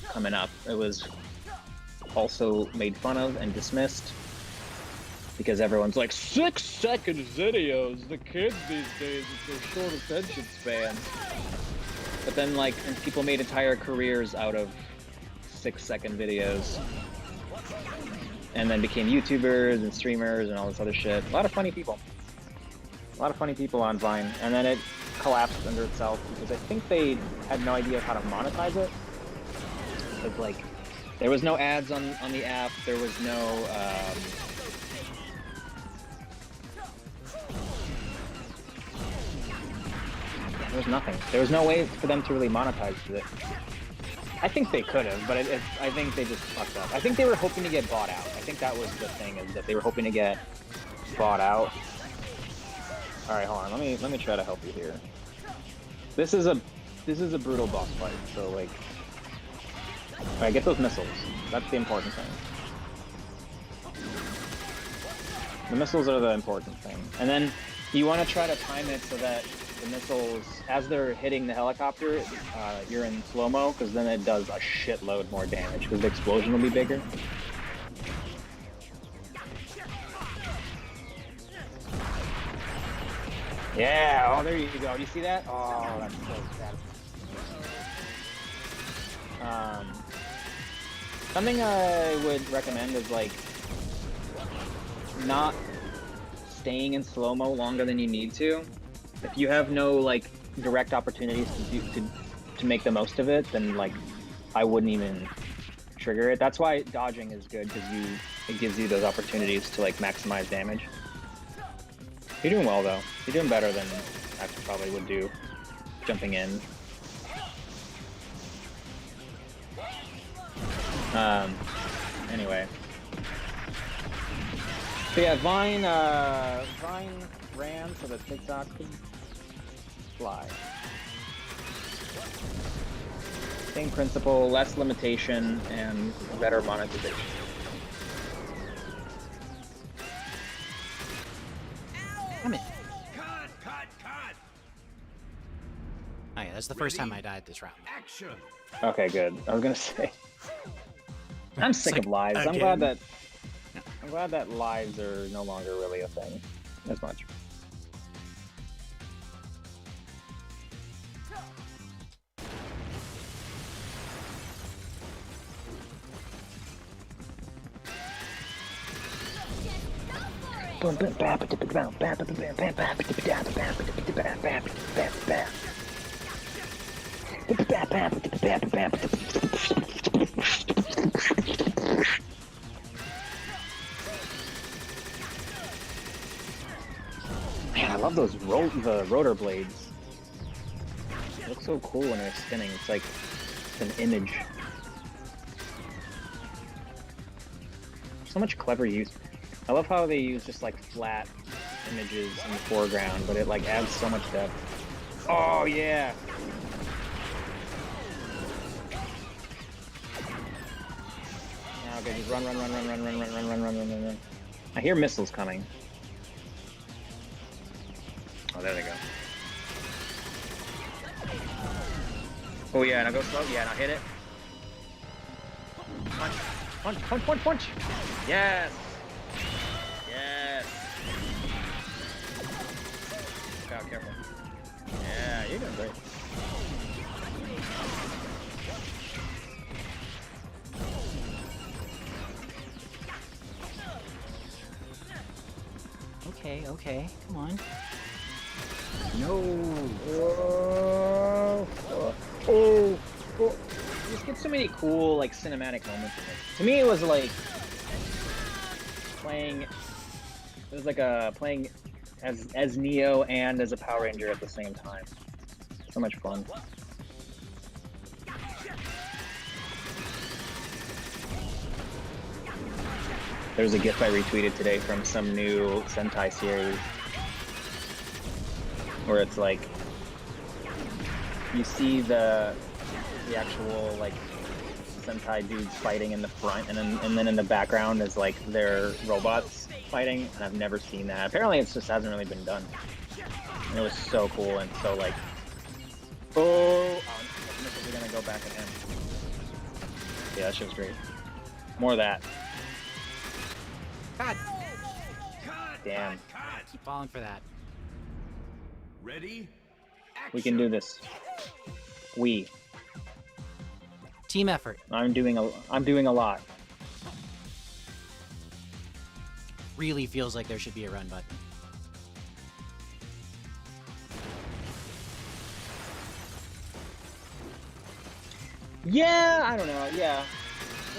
coming up, it was also made fun of and dismissed because everyone's like, 6-second videos, the kids these days with their short attention spans. But then, like, and people made entire careers out of 6-second videos, and then became YouTubers and streamers and all this other shit. A lot of funny people on Vine, and then it collapsed under itself because I think they had no idea how to monetize it. Because, like, there was no ads on the app, there was no there was nothing. There was no way for them to really monetize it. I think they could have, but I think they just fucked up. I think they were hoping to get bought out. I think that was the thing, is that they were hoping to get bought out. All right, hold on. Let me try to help you here. This is a brutal boss fight. So, like, all right, get those missiles. That's the important thing. The missiles are the important thing, and then you want to try to time it so that the missiles, as they're hitting the helicopter, you're in slow-mo, because then it does a shitload more damage, because the explosion will be bigger. Yeah, oh, there you go. Do you see that? Oh, that's so sad. Something I would recommend is like not staying in slow-mo longer than you need to. If you have no like direct opportunities to make the most of it, then like I wouldn't even trigger it. That's why dodging is good, because it gives you those opportunities to like maximize damage. You're doing well though. You're doing better than I probably would do jumping in. Anyway. So yeah, Vine ran so that TikTok could fly. Same principle, less limitation, and better monetization. Damn it. Cut! Oh yeah, that's the first time I died this round. Action! Okay, good. I was gonna say, I'm sick like, of lives. again? I'm glad that lives are no longer really a thing as much. Man, I love those the rotor blades. They look so cool when they're spinning. It's like an image. So much clever use. I love how they use just like flat images in the foreground, but it like adds so much depth. Oh yeah! Now okay, just run. I hear missiles coming. Oh, there they go. Oh yeah, now go slow. Yeah, now hit it. Punch. Yes! Yes! Look out, careful. Yeah, you're doing great. Okay, come on. No! Oh! You just get so many cool, like, cinematic moments in this. To me, it was like playing. It was like playing as Neo and as a Power Ranger at the same time. So much fun. There's a GIF I retweeted today from some new Sentai series where it's like you see the actual like Sentai dudes fighting in the front, and then in the background is like their robots fighting, and I've never seen that. Apparently it just hasn't really been done. And it was so cool and so like, oh, missiles are gonna go back at him. Yeah, that shit's great. More of that. God, Damn. keep falling for that. Ready? We can do this. Team effort. I'm doing a lot. Really feels like there should be a run button. Yeah, I don't know. Yeah,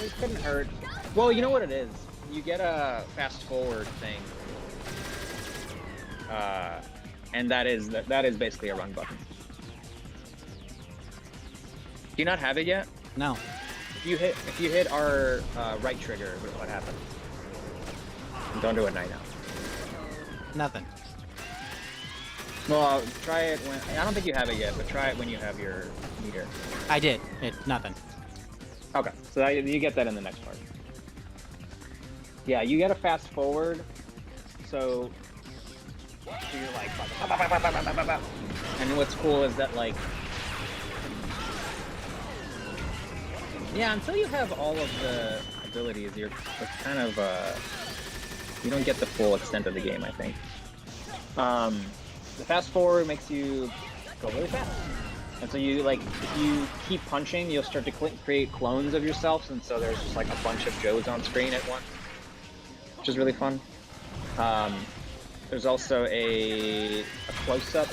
it couldn't hurt. Well, you know what it is. You get a fast forward thing, and that is basically a run button. Do you not have it yet? No. If you hit our right trigger, what happens? Don't do it right now. Nothing. Well, try it when I don't think you have it yet, but try it when you have your meter. I did. Nothing. Okay, so you get that in the next part. Yeah, you get a fast forward, so you're like, and what's cool is that like, yeah, until you have all of the abilities, you're kind of you don't get the full extent of the game, I think. the fast forward makes you go really fast. And so you like, if you keep punching, you'll start to create clones of yourself, and so there's just like a bunch of Joes on screen at once, which is really fun. There's also a close-up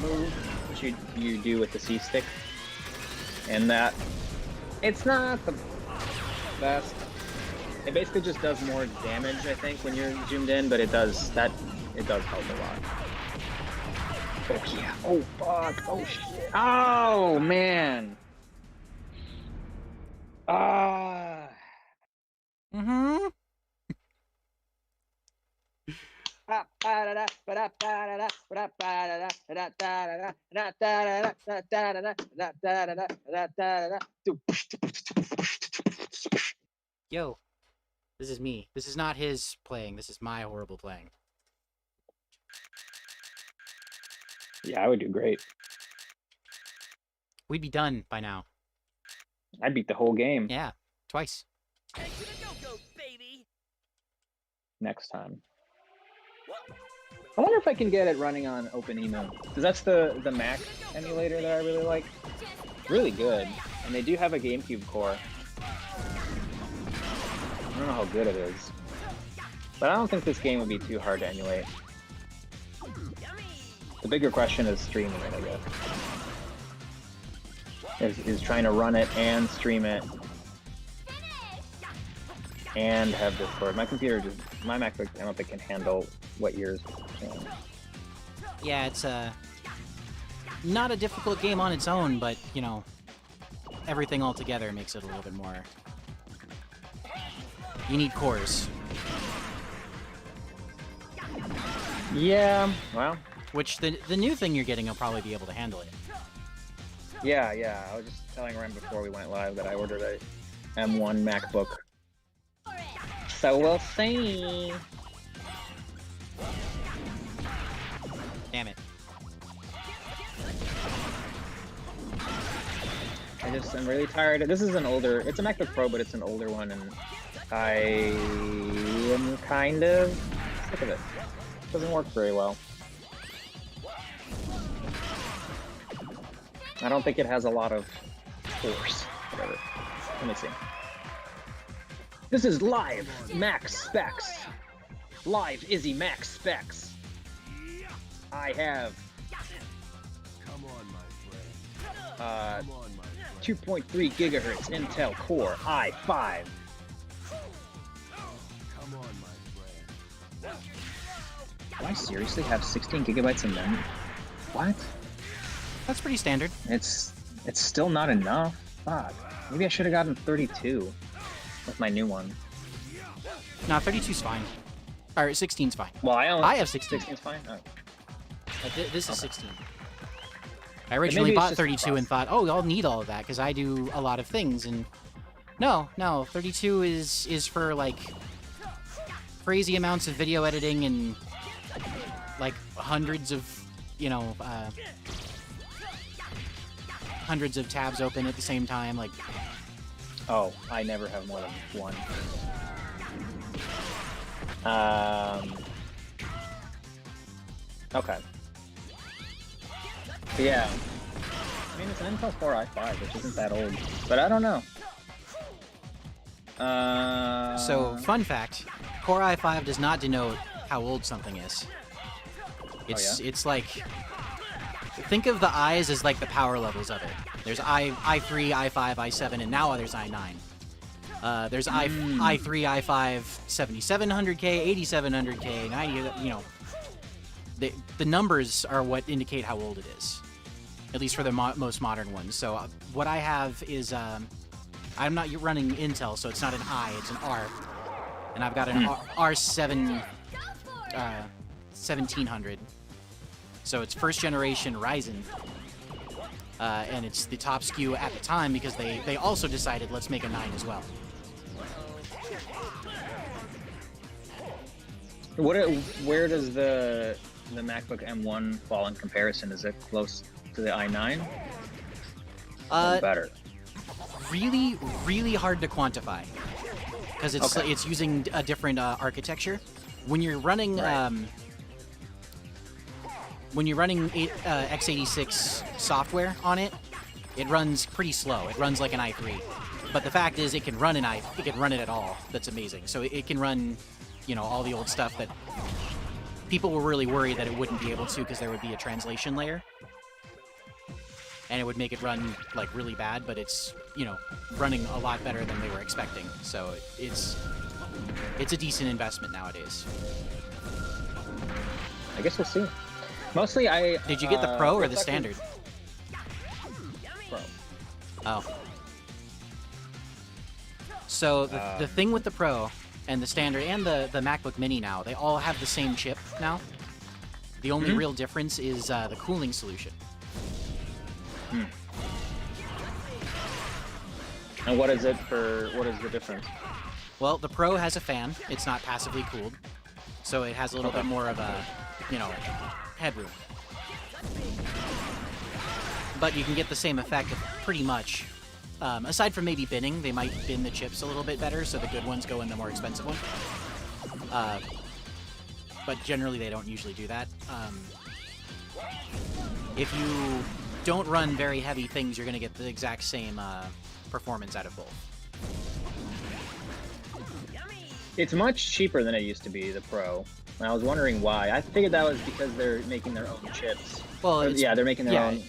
move, which you do with the C stick, and that it's not the best. It basically just does more damage, I think, when you're zoomed in, but it does help a lot. Oh yeah. Oh fuck. Oh shit. Oh man. Ah. Mm-hmm. Yo, this is me. This is not his playing. This is my horrible playing. Yeah, I would do great. We'd be done by now. I'd beat the whole game Yeah, twice. Head to the go-go, baby. next time. I wonder if I can get it running on OpenEMU, because that's the Mac emulator that I really like. Really good, and they do have a GameCube core. I don't know how good it is, but I don't think this game would be too hard to emulate. The bigger question is streaming it, I guess. Is trying to run it and stream it and have Discord. My computer my MacBook, I don't think can handle what yours can. Yeah, it's not a difficult game on its own, but, you know, everything all together makes it a little bit more... You need cores. Yeah, well... Which, the new thing you're getting will probably be able to handle it. Yeah. I was just telling Ryan before we went live that I ordered a M1 MacBook. So we'll see. Damn it. I'm really tired. This is an older, it's a MacBook Pro, but it's an older one, and I am kind of sick of it. It doesn't work very well. I don't think it has a lot of force. Whatever. Let me see. This is live Max Specs. Live Izzy Max Specs. I have Come on, my friend. Come on, my friend. 2.3 gigahertz Intel Core i5. Come on, my friend. Do I seriously have 16 gigabytes of memory? What? That's pretty standard. It's still not enough. Fuck. Maybe I should have gotten 32 with my new one. No, 32's fine. Or 16's fine. Well, I have 16. 16's fine. Oh. This is Okay. 16. I originally it's bought just 32 and thought, oh, I'll need all of that because I do a lot of things. And no, 32 is for like crazy amounts of video editing and like hundreds of, you know, hundreds of tabs open at the same time. Like, Oh, I never have more than one. Okay. But yeah. I mean, it's an Intel Core i5, which isn't that old. But I don't know. so fun fact, Core i5 does not denote how old something is. It's like, think of the I's as like the power levels of it. There's i3, i5, i7, and now there's i9. There's i3, i5, 7700K, 8700K, 90, you know. The numbers are what indicate how old it is, at least for the most modern ones. So what I have is, I'm not running Intel, so it's not an I, it's an R. And I've got an R7, 1700. So it's first generation Ryzen. And it's the top SKU at the time because they also decided let's make a 9 as well. Where does the MacBook M1 fall in comparison? Is it close to the i9? Or better? Really, really hard to quantify because Okay. it's using a different architecture. When you're running Right. when you're running x86 software on it, it runs pretty slow. It runs like an i3. But the fact is, it can run it at all. That's amazing. So it can run, you know, all the old stuff that people were really worried that it wouldn't be able to because there would be a translation layer. And it would make it run, like, really bad, but it's, you know, running a lot better than they were expecting. So it's a decent investment nowadays. I guess we'll see. Mostly, Did you get the Pro or the Standard? Pro. Oh. So the thing with the Pro and the Standard and the MacBook Mini now, they all have the same chip now. The only real difference is the cooling solution. And what is the difference? Well, the Pro has a fan. It's not passively cooled. So it has a little bit more of a, you know, headroom. But you can get the same effect pretty much. Aside from maybe binning, they might bin the chips a little bit better, so the good ones go in the more expensive one. But generally, they don't usually do that. If you don't run very heavy things, you're going to get the exact same performance out of both. It's much cheaper than it used to be, the Pro. And I was wondering why. I figured that was because they're making their own chips. Well, they're making their own.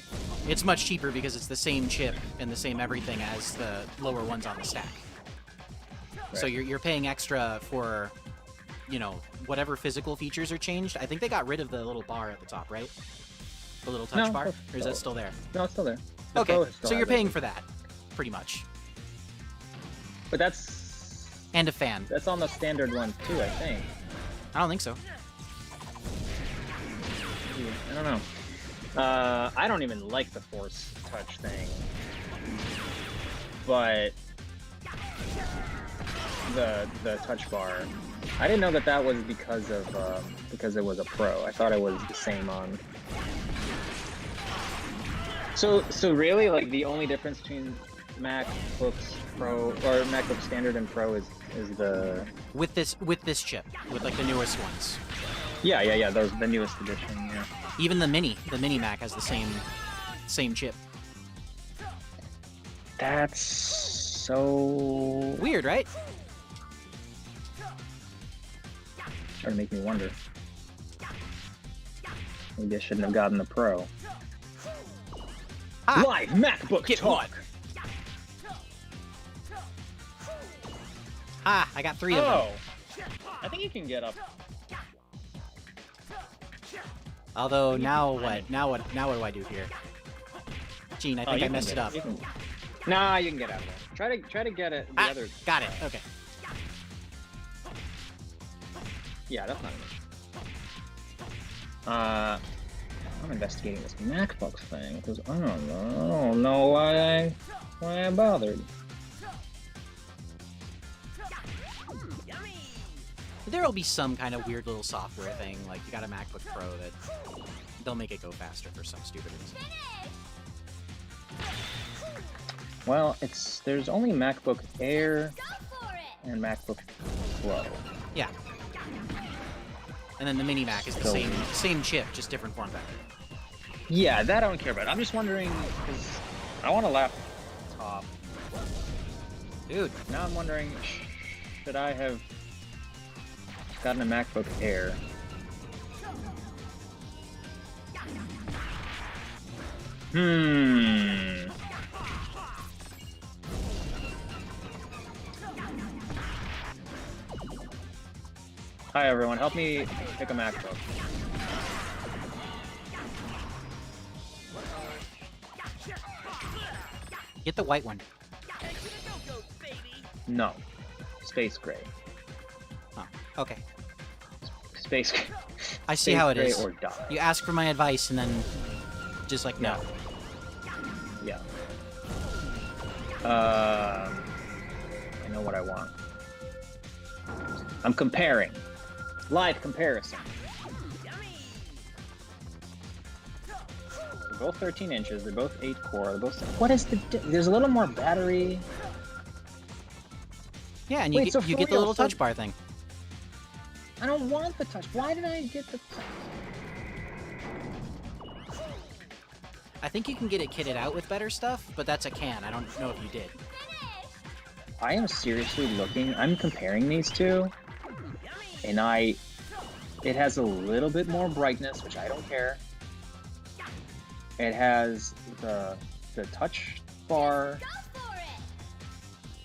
It's much cheaper because it's the same chip and the same everything as the lower ones on the stack. Right. So you're paying extra for, you know, whatever physical features are changed. I think they got rid of the little bar at the top, right? The little touch bar? Or is that still there? No, it's still there. Okay, so you're paying for that, pretty much. But that's... And a fan. That's on the Standard one, too, I think. I don't think so. I don't know. I don't even like the Force Touch thing. But... The touch bar... I didn't know that was because it was a Pro. I thought it was the same on... So really, like, the only difference between MacBooks Pro or MacBook Standard and Pro is the with this chip, with like the newest ones. Yeah. Those the newest edition. Yeah. Even the Mini Mac has the same chip. That's so weird, right? Trying to make me wonder. Maybe I shouldn't have gotten the Pro. Ah, Live MacBook get talk. Ah, I got 3 of them. I think you can get up. Although now what? Now what do I do here? Gene, I think I messed it up. Nah, you can get out of there. Try to get it. The other. Got it. Okay. Yeah, that's not an issue. I'm investigating this MacBooks thing because I don't know why I bothered. There'll be some kind of weird little software thing, like you got a MacBook Pro that they'll make it go faster for some stupid reason. Well, there's only MacBook Air and MacBook Pro. Yeah. And then the Mini Mac is the same chip, just different form factor. Yeah, that I don't care about. I'm just wondering, because I want a laptop. Dude. Now I'm wondering, should I have gotten a MacBook Air? Hi everyone, help me pick a MacBook. Get the white one. No. Space gray. Oh, okay. Space gray. I see how it is. Or dark. You ask for my advice and then just like, no. Yeah. I know what I want. I'm comparing. Live comparison. They're both 13 inches. They're both 8 core. They're both. What is the? There's a little more battery. Yeah, and you get the little touch bar thing. I don't want the touch. Why did I get the? I think you can get it kitted out with better stuff, but that's a can. I don't know if you did. I am seriously looking. I'm comparing these two, and it has a little bit more brightness, which I don't care. It has the touch bar.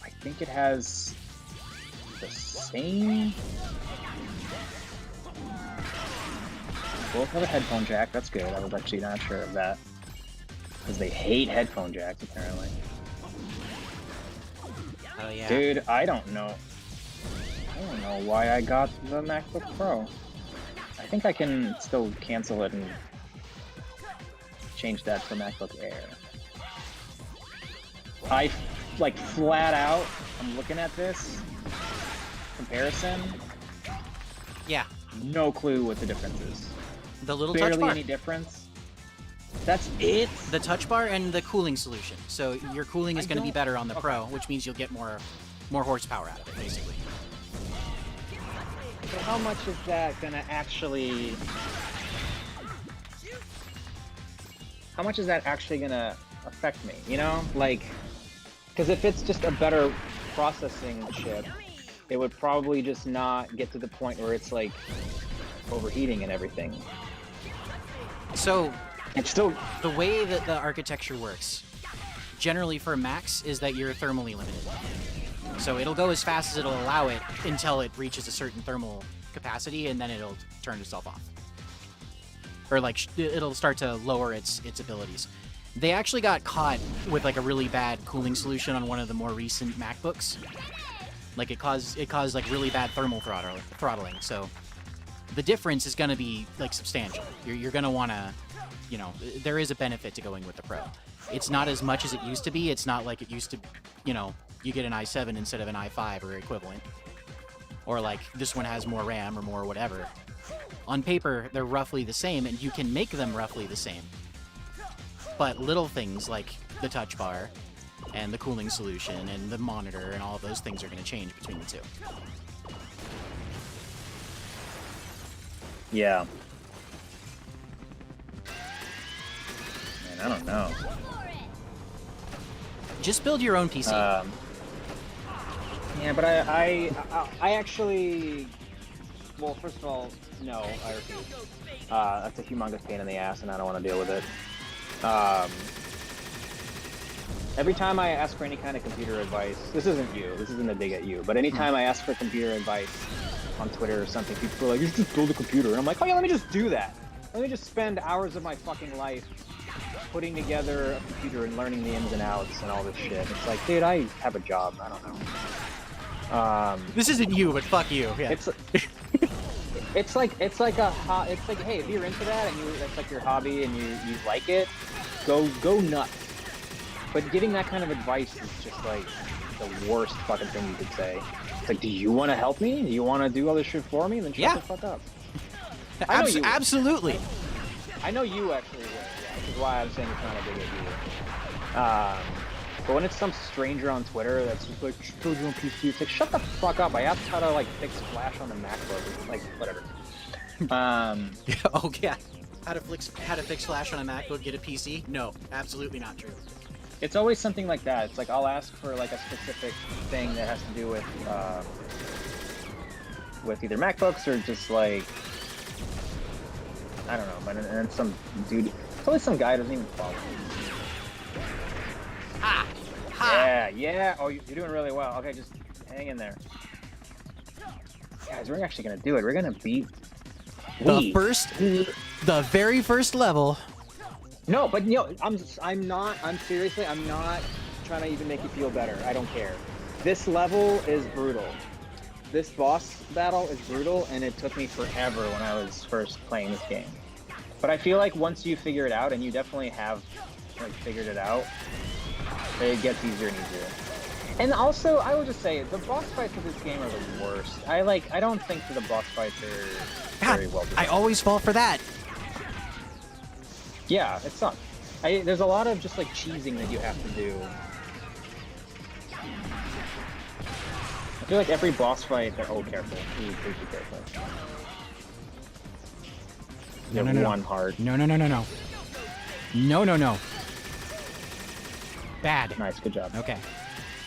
I think it has the same. Both have a headphone jack. That's good. I was actually not sure of that because they hate headphone jacks apparently. Oh yeah. Dude, I don't know why I got the MacBook Pro. I think I can still cancel it and change that to MacBook Air. I, like, flat out, I'm looking at this comparison. Yeah. No clue what the difference is. The little touch Barely bar. any difference. That's it? The touch bar and the cooling solution. So your cooling is going to be better on the Pro, which means you'll get more horsepower out of it, basically. So how much is that gonna actually... How much is that actually gonna affect me, you know? Like, because if it's just a better processing chip, it would probably just not get to the point where it's like overheating and everything. So It's still... the way that the architecture works, generally for Macs, is that you're thermally limited. So it'll go as fast as it'll allow it until it reaches a certain thermal capacity, and then it'll turn itself off. Or like it'll start to lower its abilities. They actually got caught with like a really bad cooling solution on one of the more recent MacBooks. Like it caused like really bad thermal throttling. So the difference is going to be like substantial. You're going to want to, you know, there is a benefit to going with the Pro. It's not as much as it used to be. It's not like it used to, you know, you get an i7 instead of an i5 or equivalent. Or like this one has more RAM or more whatever. On paper, they're roughly the same, and you can make them roughly the same. But little things like the touch bar and the cooling solution and the monitor and all of those things are going to change between the two. Yeah. Man, I don't know. Just build your own PC. Yeah, but I actually... Well, first of all, no, I refuse. That's a humongous pain in the ass, and I don't want to deal with it. Every time I ask for any kind of computer advice, this isn't you, this isn't a dig at you, but anytime I ask for computer advice on Twitter or something, people are like, you should just build a computer. And I'm like, oh yeah, let me just do that. Let me just spend hours of my fucking life putting together a computer and learning the ins and outs and all this shit. It's like, dude, I have a job, I don't know. This isn't you, but fuck you. Yeah. It's like, hey, if you're into that and that's like your hobby and you like it, go nuts. But giving that kind of advice is just like the worst fucking thing you could say. It's like, do you want to help me? Do you want to do all this shit for me? Then shut the fuck up. Absolutely. I know you actually will, yeah, which is why I'm saying it's not a big deal. But when it's some stranger on Twitter that's just like, build your own PC, it's like, shut the fuck up. I asked how to like fix Flash on the MacBook. Like, whatever. Oh yeah. How to fix Flash on a MacBook, get a PC? No, absolutely not true. It's always something like that. It's like I'll ask for like a specific thing that has to do with either MacBooks or just like, I don't know, but and then some dude, it's always some guy who doesn't even follow me. Ha! Ha! Yeah. Oh, you're doing really well. Okay, just hang in there. Guys, we're actually gonna do it. We're gonna beat the very first level. No, but you know, I'm seriously, I'm not trying to even make you feel better. I don't care. This level is brutal. This boss battle is brutal, and it took me forever when I was first playing this game. But I feel like once you figure it out, and you definitely have like figured it out, it gets easier and easier. And also, I will just say, the boss fights of this game are the worst. I don't think that the boss fights are very well done. I always fall for that. Yeah, it sucks. There's a lot of just like cheesing that you have to do. I feel like every boss fight, they're careful. Please be careful. No. One heart. No. Bad. Nice, good job. Okay.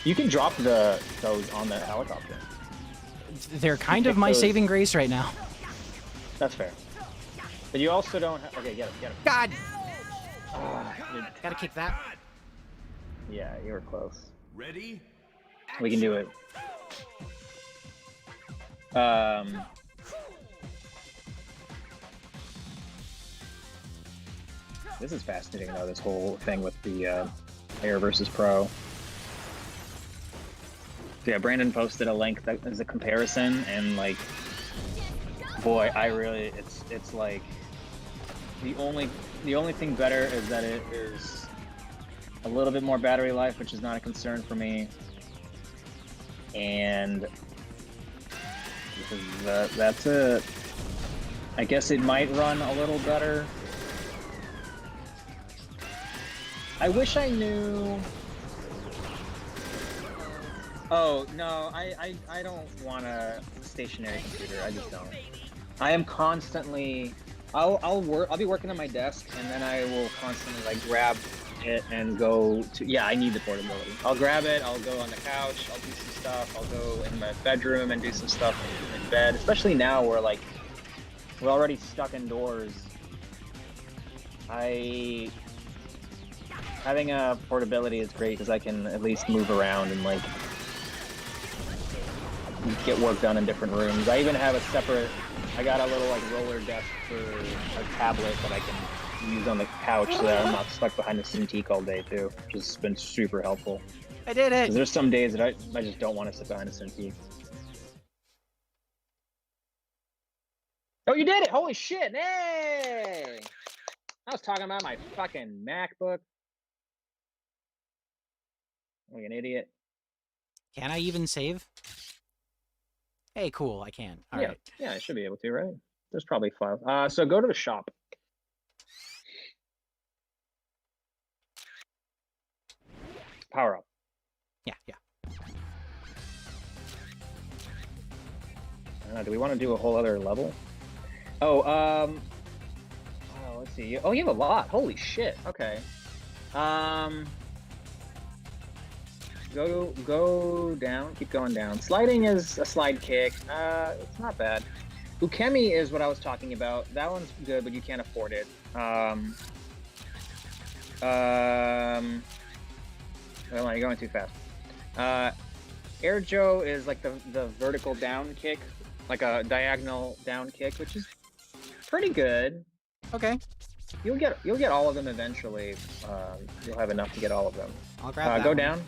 You can drop those on the helicopter. They're kind of my saving grace right now. That's fair. But you also don't have... Okay, get him. God! Dude, Gotta kick that. yeah, you were close. Ready? We can do it. This is fascinating, though, this whole thing with the Air versus Pro. So yeah, Brandon posted a link that is a comparison, and like, boy, I really, it's like, the only thing better is that it is a little bit more battery life, which is not a concern for me. And that's it. I guess it might run a little better. I wish I knew. Oh no, I don't want a stationary computer. I just don't. I am constantly. I'll be working on my desk, and then I will constantly like grab it and go to. Yeah, I need the portability. I'll grab it. I'll go on the couch. I'll do some stuff. I'll go in my bedroom and do some stuff in bed. Especially now, we're already stuck indoors. Having a portability is great because I can at least move around and like get work done in different rooms. I even have a separate. I got a little like roller desk for a tablet that I can use on the couch so that I'm not stuck behind a Cintiq all day too, which has been super helpful. I did it! There's some days that I just don't want to sit behind a Cintiq. Oh, you did it! Holy shit! Hey! I was talking about my fucking MacBook. Like an idiot. Can I even save? Hey, cool, I can. All right. Yeah, I should be able to, right? There's probably 5. So go to the shop. Power up. Yeah. Do we want to do a whole other level? Oh, let's see. Oh, you have a lot. Holy shit. Okay. Go down. Keep going down. Sliding is a slide kick. It's not bad. Ukemi is what I was talking about. That one's good, but you can't afford it. Well, you're going too fast. Air Joe is like the vertical down kick, like a diagonal down kick, which is pretty good. Okay. You'll get all of them eventually. You'll have enough to get all of them. I'll grab that Go one. down.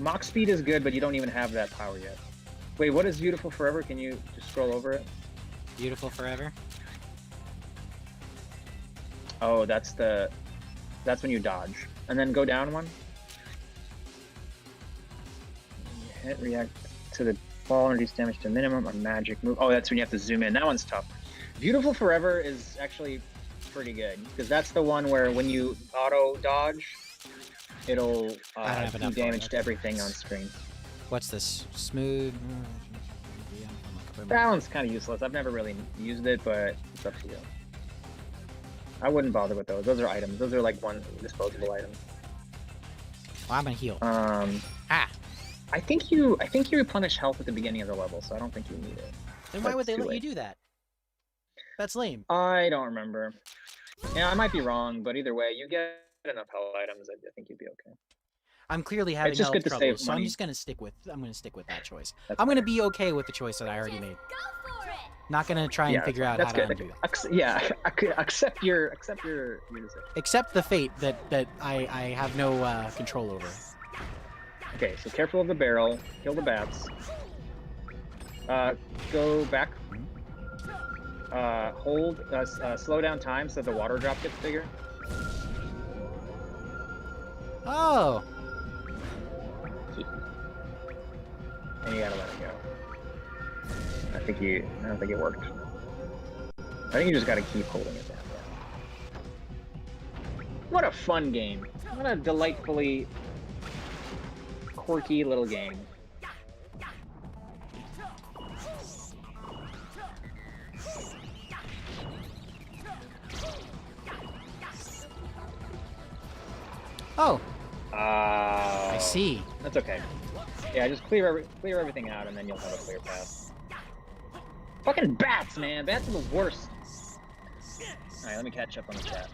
Mach speed is good, but you don't even have that power yet. Wait, what is Viewtiful Forever? Can you just scroll over it? Viewtiful Forever. Oh, that's when you dodge. And then go down one. Hit, react to the fall, reduce damage to minimum, or magic move. Oh, that's when you have to zoom in. That one's tough. Viewtiful Forever is actually pretty good, because that's the one where when you auto dodge, it'll do damage to everything on screen. What's this? Smooth. That one's kind of useless. I've never really used it, but it's up to you. I wouldn't bother with those. Those are items. Those are like one disposable item. Well, I'm gonna heal. I think you replenish health at the beginning of the level, so I don't think you need it. Then why would they let you do that? That's lame. I don't remember. Yeah, I might be wrong, but either way, you get enough health items. I think you'd be okay. I'm clearly having It's just health good to trouble, save so money. I'm gonna stick with that choice. That's I'm gonna fair. be okay with the choice that I already made. Go for it! Not gonna try and figure out how to undo it. Accept your decision. Accept the fate that I have no control over. Okay, so careful of the barrel. Kill the bats. Go back. Hold. Slow down time so the water drop gets bigger. Oh. And you gotta let it go. I don't think it worked. I think you just gotta keep holding it down. What a fun game. What a delightfully quirky little game. Oh, I see. That's okay. Yeah, just clear everything out, and then you'll have a clear path. Fucking bats, man! Bats are the worst. All right, let me catch up on the chat.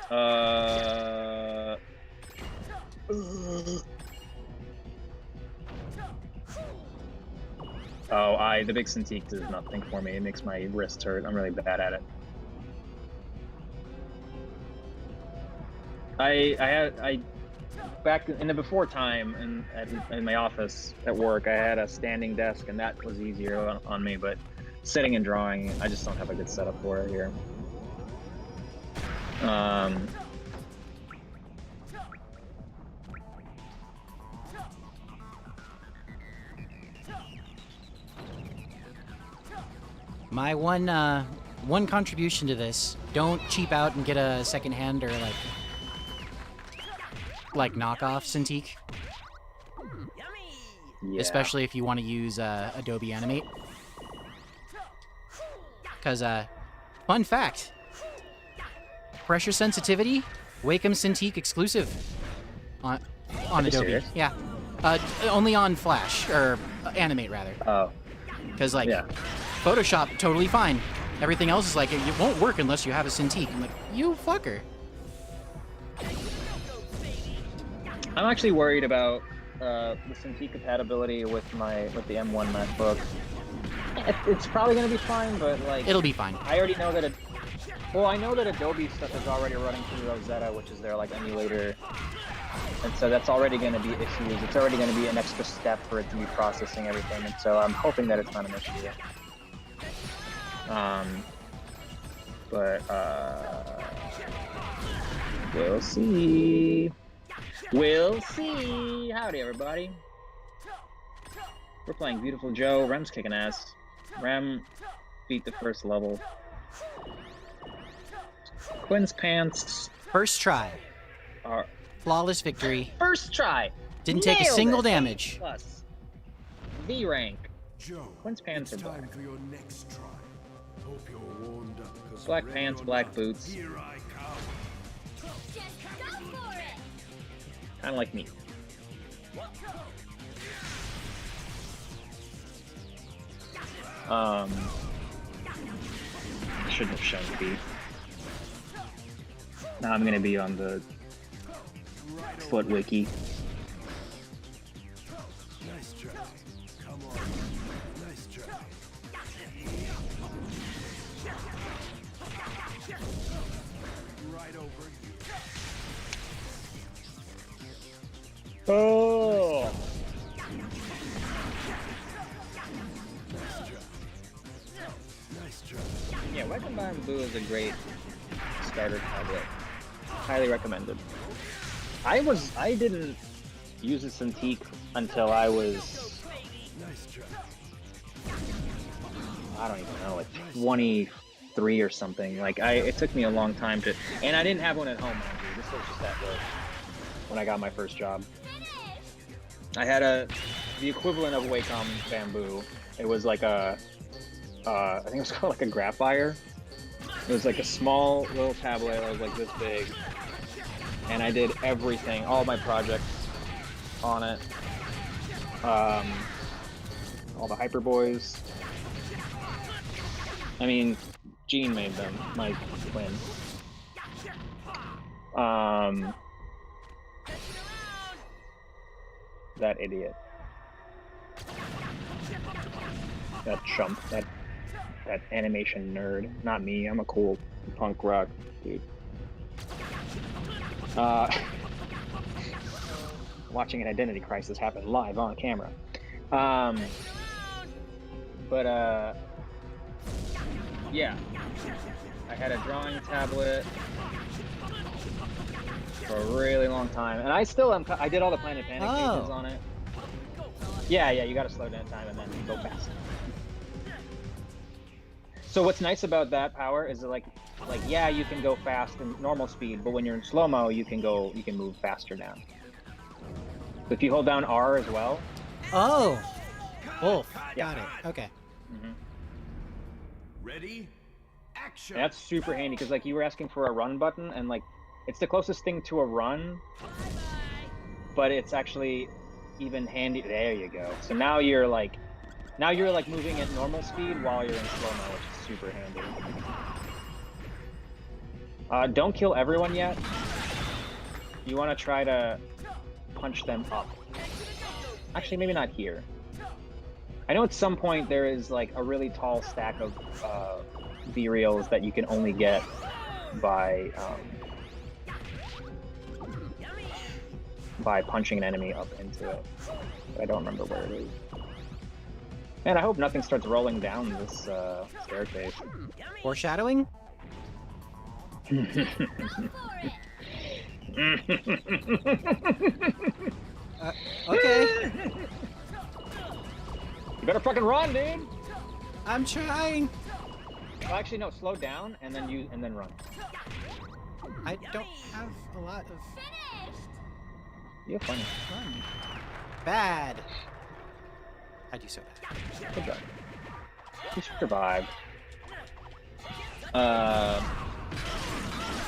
Oh, the big Cintiq does nothing for me. It makes my wrists hurt. I'm really bad at it. I back in the before time in my office at work, I had a standing desk, and that was easier on me. But sitting and drawing, I just don't have a good setup for it here. My one contribution to this: don't cheap out and get a secondhand or like knockoff Cintiq. Yummy! Yeah. Especially if you want to use Adobe Animate. Because, fun fact, pressure sensitivity, Wacom Cintiq exclusive on Adobe. Serious? Yeah. Only on Flash, or Animate, rather. Oh. Because, like, Yeah. Photoshop, totally fine. Everything else is like, it won't work unless you have a Cintiq. I'm like, you fucker. I'm actually worried about the Cintiq compatibility with the M1 MacBook. It's probably gonna be fine, but like It'll be fine. I already know that I know that Adobe stuff is already running through Rosetta, which is their like emulator, and so that's already gonna be issues. It's already gonna be an extra step for it to be processing everything, and so I'm hoping that it's not an issue. But we'll see. We'll see. Howdy, everybody. We're playing Viewtiful Joe. Rem's kicking ass. Rem beat the first level. Quinn's pants First try. are Flawless victory. first try. Didn't take a Nailed single it. damage. Plus V rank. Joe, Quinn's pants it's are time black. for your next try. Hope you're warmed up. 'Cause Black ready pants, or black not, boots. Here I come. Just go for it! Kind of like me. Shouldn't have shown feet. Now I'm gonna be on the foot wiki. Nice try. Come on. Nice try. Right over you. Oh! Nice try. Yeah, Wacom Bamboo is a great starter tablet. Highly recommended. I didn't use a Cintiq until I was, Nice try. I don't even know, like 23 or something. Like it took me a long time to, and I didn't have one at home, mind you. This was just at work when I got my first job. I had the equivalent of Wacom Bamboo. It was like I think it was called like a Graphier. It was like a small little tablet that was like this big, and I did everything, all my projects on it. All the Hyperboys. I mean, Gene made them, Mike Quinn. That idiot. That chump. That animation nerd. Not me. I'm a cool punk rock dude. Watching an identity crisis happen live on camera. Yeah. I had a drawing tablet for a really long time, and I still am. I did all the Planet Panic pages on it. Yeah, you gotta slow down time and then go fast. So what's nice about that power is that like yeah, you can go fast in normal speed, but when you're in slow-mo, you can move faster now. So if you hold down R as well. Oh! Wolf. Yeah. Got it. Okay. Ready? Action. Action. And that's super handy because like you were asking for a run button, and like it's the closest thing to a run, but it's actually even handy. There you go. So now you're like moving at normal speed while you're in slow-mo, which is super handy. Don't kill everyone yet. You want to try to punch them up. Actually, maybe not here. I know at some point there is like a really tall stack of V-reels that you can only get by punching an enemy up into it. But I don't remember where it is. Man, I hope nothing starts rolling down this staircase. Foreshadowing? Okay. You better fucking run, dude. I'm trying. Well, actually, no. Slow down and then run. I don't have a lot of You have fun. fun. Bad. I do so bad. Good job. You survived.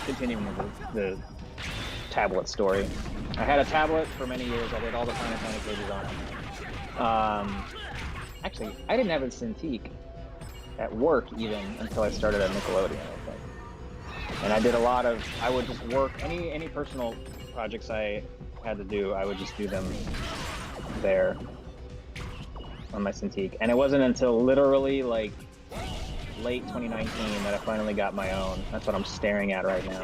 Continuing with the tablet story. I had a tablet for many years. I did all the Final Fantasy pages on it. Actually, I didn't have a Cintiq at work even until I started at Nickelodeon. I think. And I did a lot of. I would just work any personal projects I had to do. I would just do them there on my Cintiq. And it wasn't until literally like late 2019 that I finally got my own. That's what I'm staring at right now.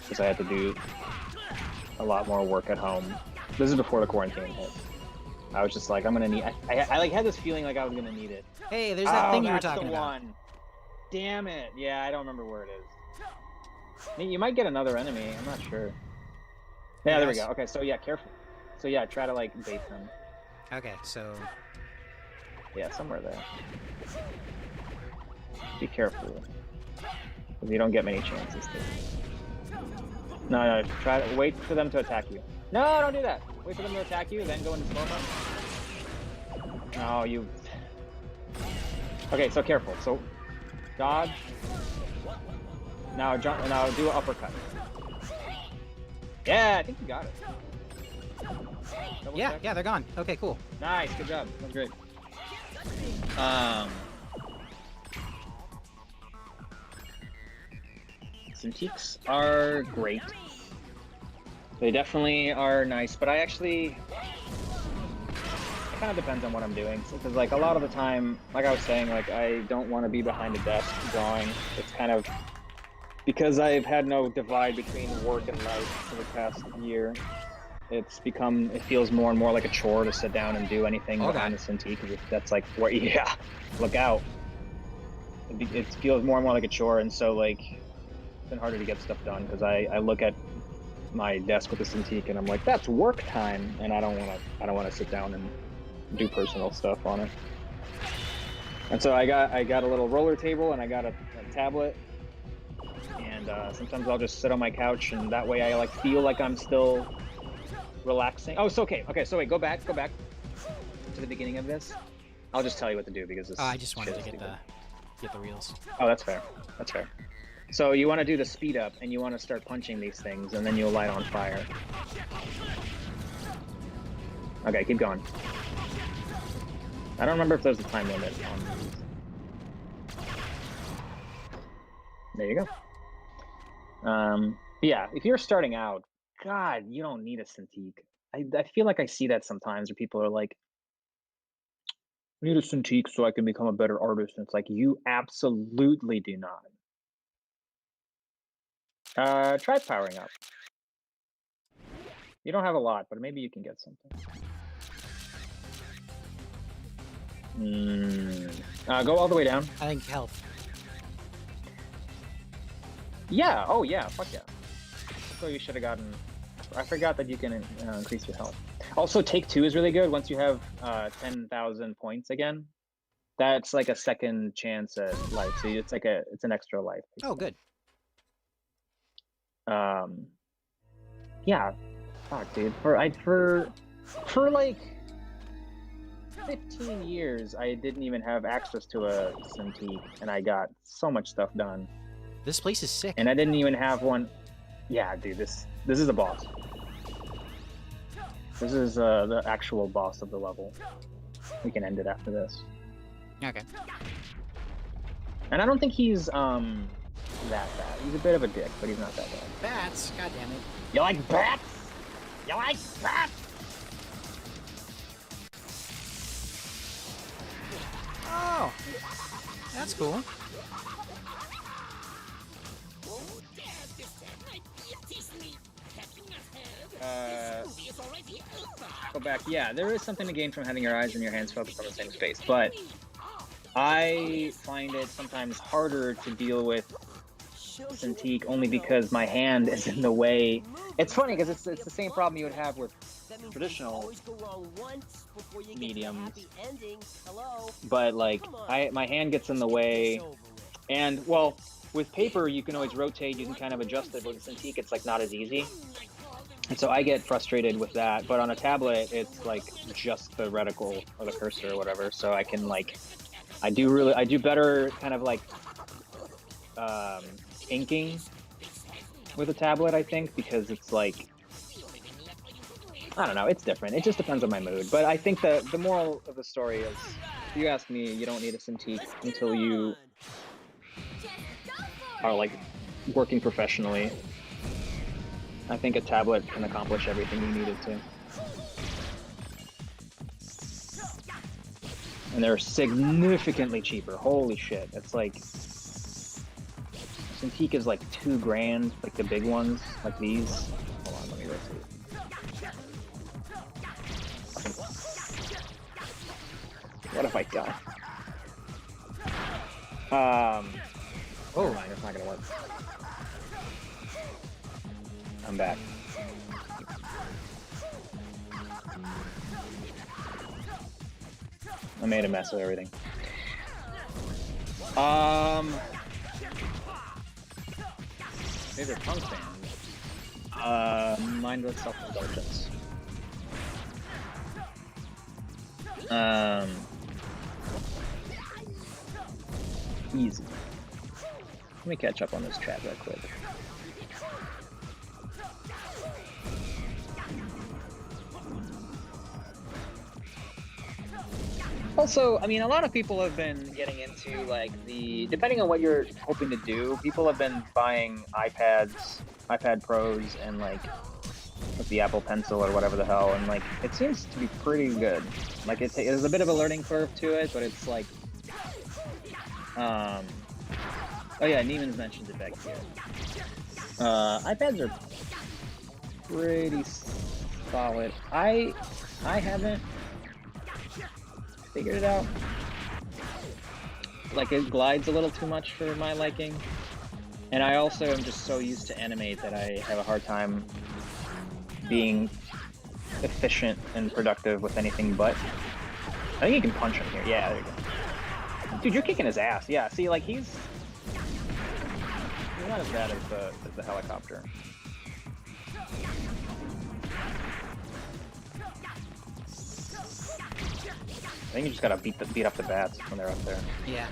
Because I had to do a lot more work at home. This is before the quarantine hit. I was just like, I'm gonna need. I like had this feeling like I was gonna need it. Hey, there's that thing you were that's talking the about. one. Damn it! Yeah, I don't remember where it is. You might get another enemy. I'm not sure. Yeah, there we go. Okay, so yeah, careful. So yeah, try to like bait them. Okay, so Yeah, somewhere there. Be careful, because you don't get many chances to. No, try to wait for them to attack you. No, don't do that. Wait for them to attack you, then go into slow-mo. No, you. Okay, so careful. So dodge. Now jump. Now do an uppercut. Yeah, I think you got it. Double check. yeah, they're gone. Okay, cool. Nice, good job. That's great. Cintiqs are great. They definitely are nice, but it kind of depends on what I'm doing. Because like a lot of the time, like I was saying, like I don't want to be behind a desk drawing. It's kind of because I've had no divide between work and life for the past year. It feels more and more like a chore to sit down and do anything behind the Cintiq. Because that's like where, yeah, look out. It feels more and more like a chore, and so like it's been harder to get stuff done because I look at my desk with the Cintiq and I'm like, that's work time, and I don't want to sit down and do personal stuff on it. And so I got a little roller table and I got a tablet, and sometimes I'll just sit on my couch, and that way I like feel like I'm still relaxing. Oh, it's okay. Okay, so wait, go back to the beginning of this. I'll just tell you what to do because this. I just wanted to get the reels. Oh, that's fair. That's fair. So you want to do the speed up, and you want to start punching these things, and then you'll light on fire. Okay, keep going. I don't remember if there's a time limit on these. There you go. Yeah, if you're starting out, God, you don't need a Cintiq. I feel like I see that sometimes where people are like, I need a Cintiq so I can become a better artist. And it's like, you absolutely do not. Try powering up. You don't have a lot, but maybe you can get something. Go all the way down. I think health. Yeah, oh yeah, fuck yeah. So you should have gotten. I forgot that you can increase your health. Also, take 2 is really good. Once you have 10,000 points again, that's like a second chance at life. So it's an extra life. Basically. Oh, good. Yeah, fuck, dude. For like 15 years, I didn't even have access to a Cintiq, and I got so much stuff done. This place is sick. And I didn't even have one. Yeah, dude, this is a boss. This is the actual boss of the level. We can end it after this. Okay. And I don't think he's that bad. He's a bit of a dick, but he's not that bad. Bats. God damn it. You like bats? You like bats? Oh, that's cool. Go back. Yeah, there is something to gain from having your eyes and your hands focused on the same space, but I find it sometimes harder to deal with Cintiq only because my hand is in the way. It's funny because it's the same problem you would have with traditional mediums, but like my hand gets in the way, and well, with paper you can always rotate, you can kind of adjust it, but with Cintiq it's like not as easy. And so I get frustrated with that, but on a tablet, it's like just the reticle or the cursor or whatever. So I can like, I do better kind of like inking with a tablet, I think, because it's like, I don't know, it's different. It just depends on my mood. But I think the moral of the story is, if you ask me, you don't need a Cintiq until you are like working professionally. I think a tablet can accomplish everything you need it to. And they're significantly cheaper. Holy shit. It's like, Cintiq is like $2,000, like the big ones, like these. Hold on, let me rotate. What if I die? Oh, never mind, it's not gonna work. I'm back. I made a mess of everything. Favorite punk band? Mindless self-indulgence. Easy. Let me catch up on this chat real quick. Also, I mean, a lot of people have been getting into, like, depending on what you're hoping to do, people have been buying iPads, iPad Pros, and, like, with the Apple Pencil or whatever the hell, and, like, it seems to be pretty good. Like, there's a bit of a learning curve to it, but it's, like, oh yeah, Neiman's mentioned it back here. iPads are pretty solid. I haven't figured it out. Like, it glides a little too much for my liking. And I also am just so used to animate that I have a hard time being efficient and productive with anything but. I think you can punch him here. Yeah, there you go. Dude, you're kicking his ass. Yeah, see, like, he's not as bad as the helicopter. I think you just gotta beat up the bats when they're up there. Yeah.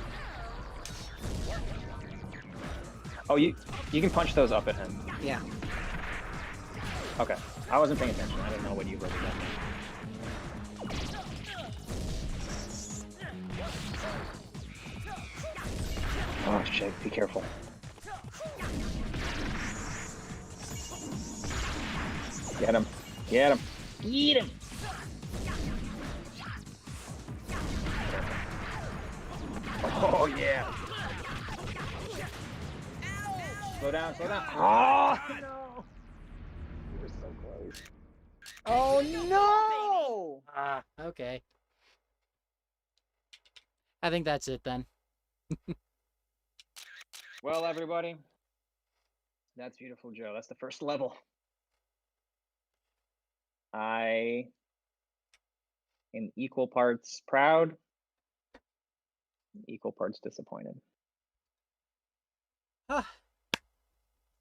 Oh, you can punch those up at him. Yeah. Okay. I wasn't paying attention. I didn't know what you wrote down. Oh shit! Be careful. Get him! Get him! Eat him! Oh yeah! Slow down! Slow down! Oh no! You were so close. Oh no! Ah, okay. I think that's it then. Well, everybody, that's Viewtiful Joe. That's the first level. I am equal parts proud, equal parts disappointed. Ah.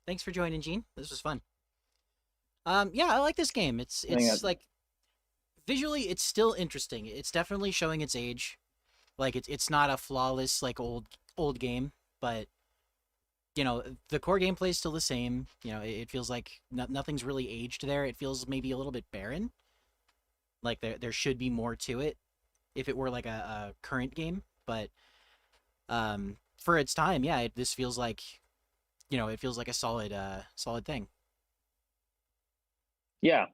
Thanks for joining, Gene. This was fun. Yeah, I like this game. It's like visually, it's still interesting. It's definitely showing its age. Like it's not a flawless like old game, but you know the core gameplay is still the same. You know, it feels like nothing's really aged there. It feels maybe a little bit barren. Like there should be more to it if it were like a current game, but for its time, yeah, this feels like it feels like a solid thing. Yeah.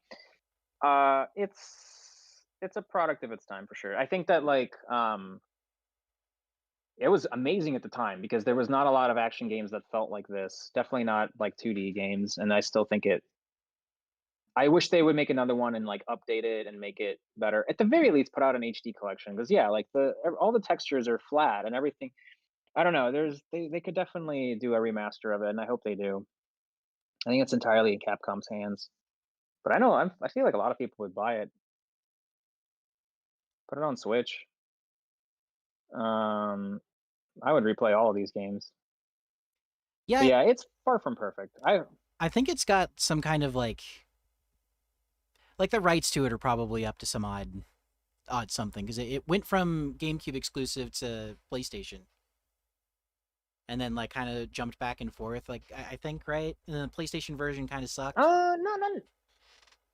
It's a product of its time for sure. I think that like it was amazing at the time because there was not a lot of action games that felt like this. Definitely not like 2D games, and I still think I wish they would make another one and like update it and make it better. At the very least, put out an HD collection because yeah, like all the textures are flat and everything. I don't know. They could definitely do a remaster of it, and I hope they do. I think it's entirely in Capcom's hands. But I feel like a lot of people would buy it. Put it on Switch. I would replay all of these games. Yeah, but yeah, it's far from perfect. I think it's got some kind of like the rights to it are probably up to some odd something because it went from GameCube exclusive to PlayStation, and then like kind of jumped back and forth. Like I think right, and the PlayStation version kind of sucked.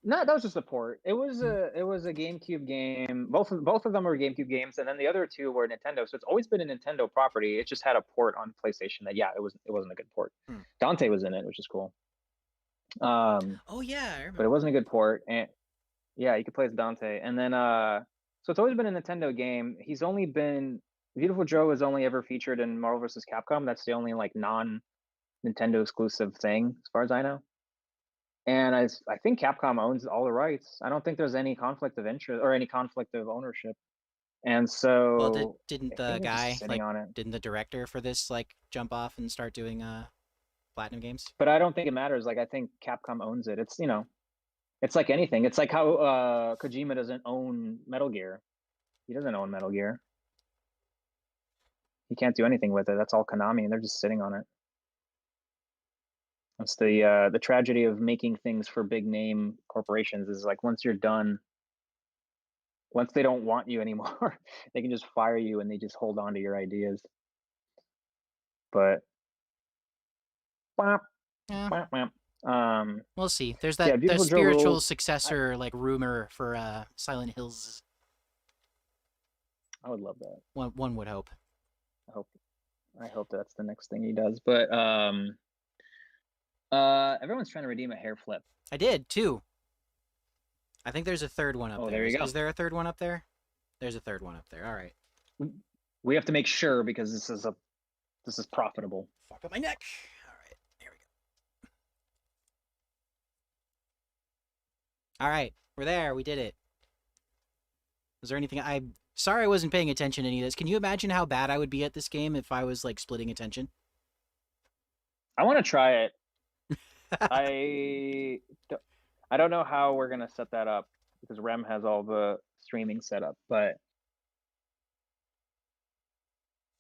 No, that was just a port. It was a GameCube game. Both of them were GameCube games, and then the other two were Nintendo. So it's always been a Nintendo property. It just had a port on PlayStation that it wasn't a good port. Dante was in it, which is cool. Oh yeah, I remember. But it wasn't a good port, and yeah, you could play as Dante. And then so it's always been a Nintendo game. Viewtiful Joe has only ever featured in Marvel vs. Capcom. That's the only like non-Nintendo exclusive thing, as far as I know. And I think Capcom owns all the rights. I don't think there's any conflict of interest or any conflict of ownership. And so, well, didn't the guy didn't the director for this like jump off and start doing Platinum games? But I don't think it matters. Like I think Capcom owns it. It's it's like anything. It's like how Kojima doesn't own Metal Gear. He doesn't own Metal Gear. He can't do anything with it. That's all Konami, and they're just sitting on it. That's the tragedy of making things for big name corporations is like once you're done, once they don't want you anymore, they can just fire you and they just hold on to your ideas. But we'll see. There's that spiritual successor like rumor for Silent Hills. I would love that. One would hope. I hope that's the next thing he does. But everyone's trying to redeem a hair flip. I did too. I think there's a third one up there. There you go. Is there a third one up there? There's a third one up there. All right. We have to make sure because this is profitable. Fuck up my neck. All right. Here we go. All right. We're there. We did it. Is there anything I'm sorry I wasn't paying attention to any of this. Can you imagine how bad I would be at this game if I was like splitting attention? I want to try it. I don't know how we're gonna set that up because Rem has all the streaming set up, but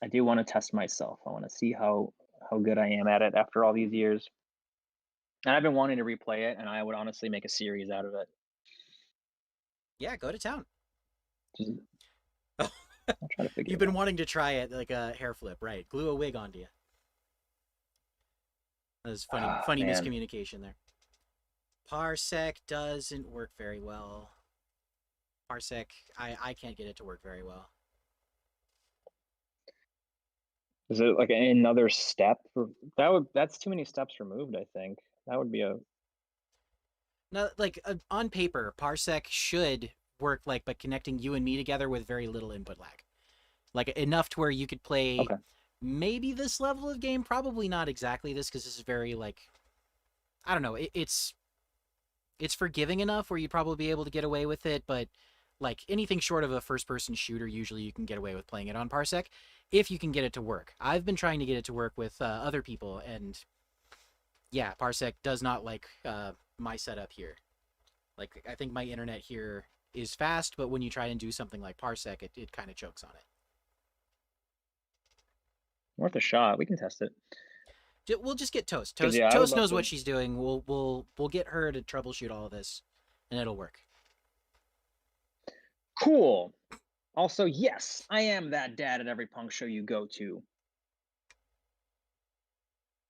I do want to test myself. I want to see how good I am at it after all these years. And I've been wanting to replay it, and I would honestly make a series out of it. Yeah, go to town. I'll try to figure You've been wanting to try it like a hair flip, right? Glue a wig onto you. That was funny man. Miscommunication there. Parsec doesn't work very well. Parsec, I can't get it to work very well. Is it like another step? That's too many steps removed, I think. That would be No, like on paper, Parsec should work like by connecting you and me together with very little input lag. Like enough to where you could play maybe this level of game, probably not exactly this because this is very like I don't know, it's forgiving enough where you'd probably be able to get away with it, but like anything short of a first-person shooter, usually you can get away with playing it on Parsec if you can get it to work. I've been trying to get it to work with other people, and yeah, Parsec does not like my setup here. Like, I think my internet here is fast, but when you try and do something like Parsec, it kind of chokes on it. worth a shot. We can test it. We'll just get Toast. Toast knows what she's doing. We'll get her to troubleshoot all of this, and it'll work. Cool. Also, yes, I am that dad at every punk show you go to.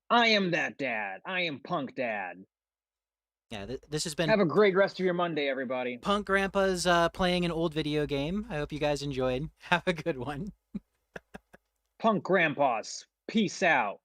I am that dad. I am Punk Dad. Yeah, this has been Have a great rest of your Monday, everybody. Punk Grandpa's playing an old video game. I hope you guys enjoyed. Have a good one. Punk Grandpas. Peace out.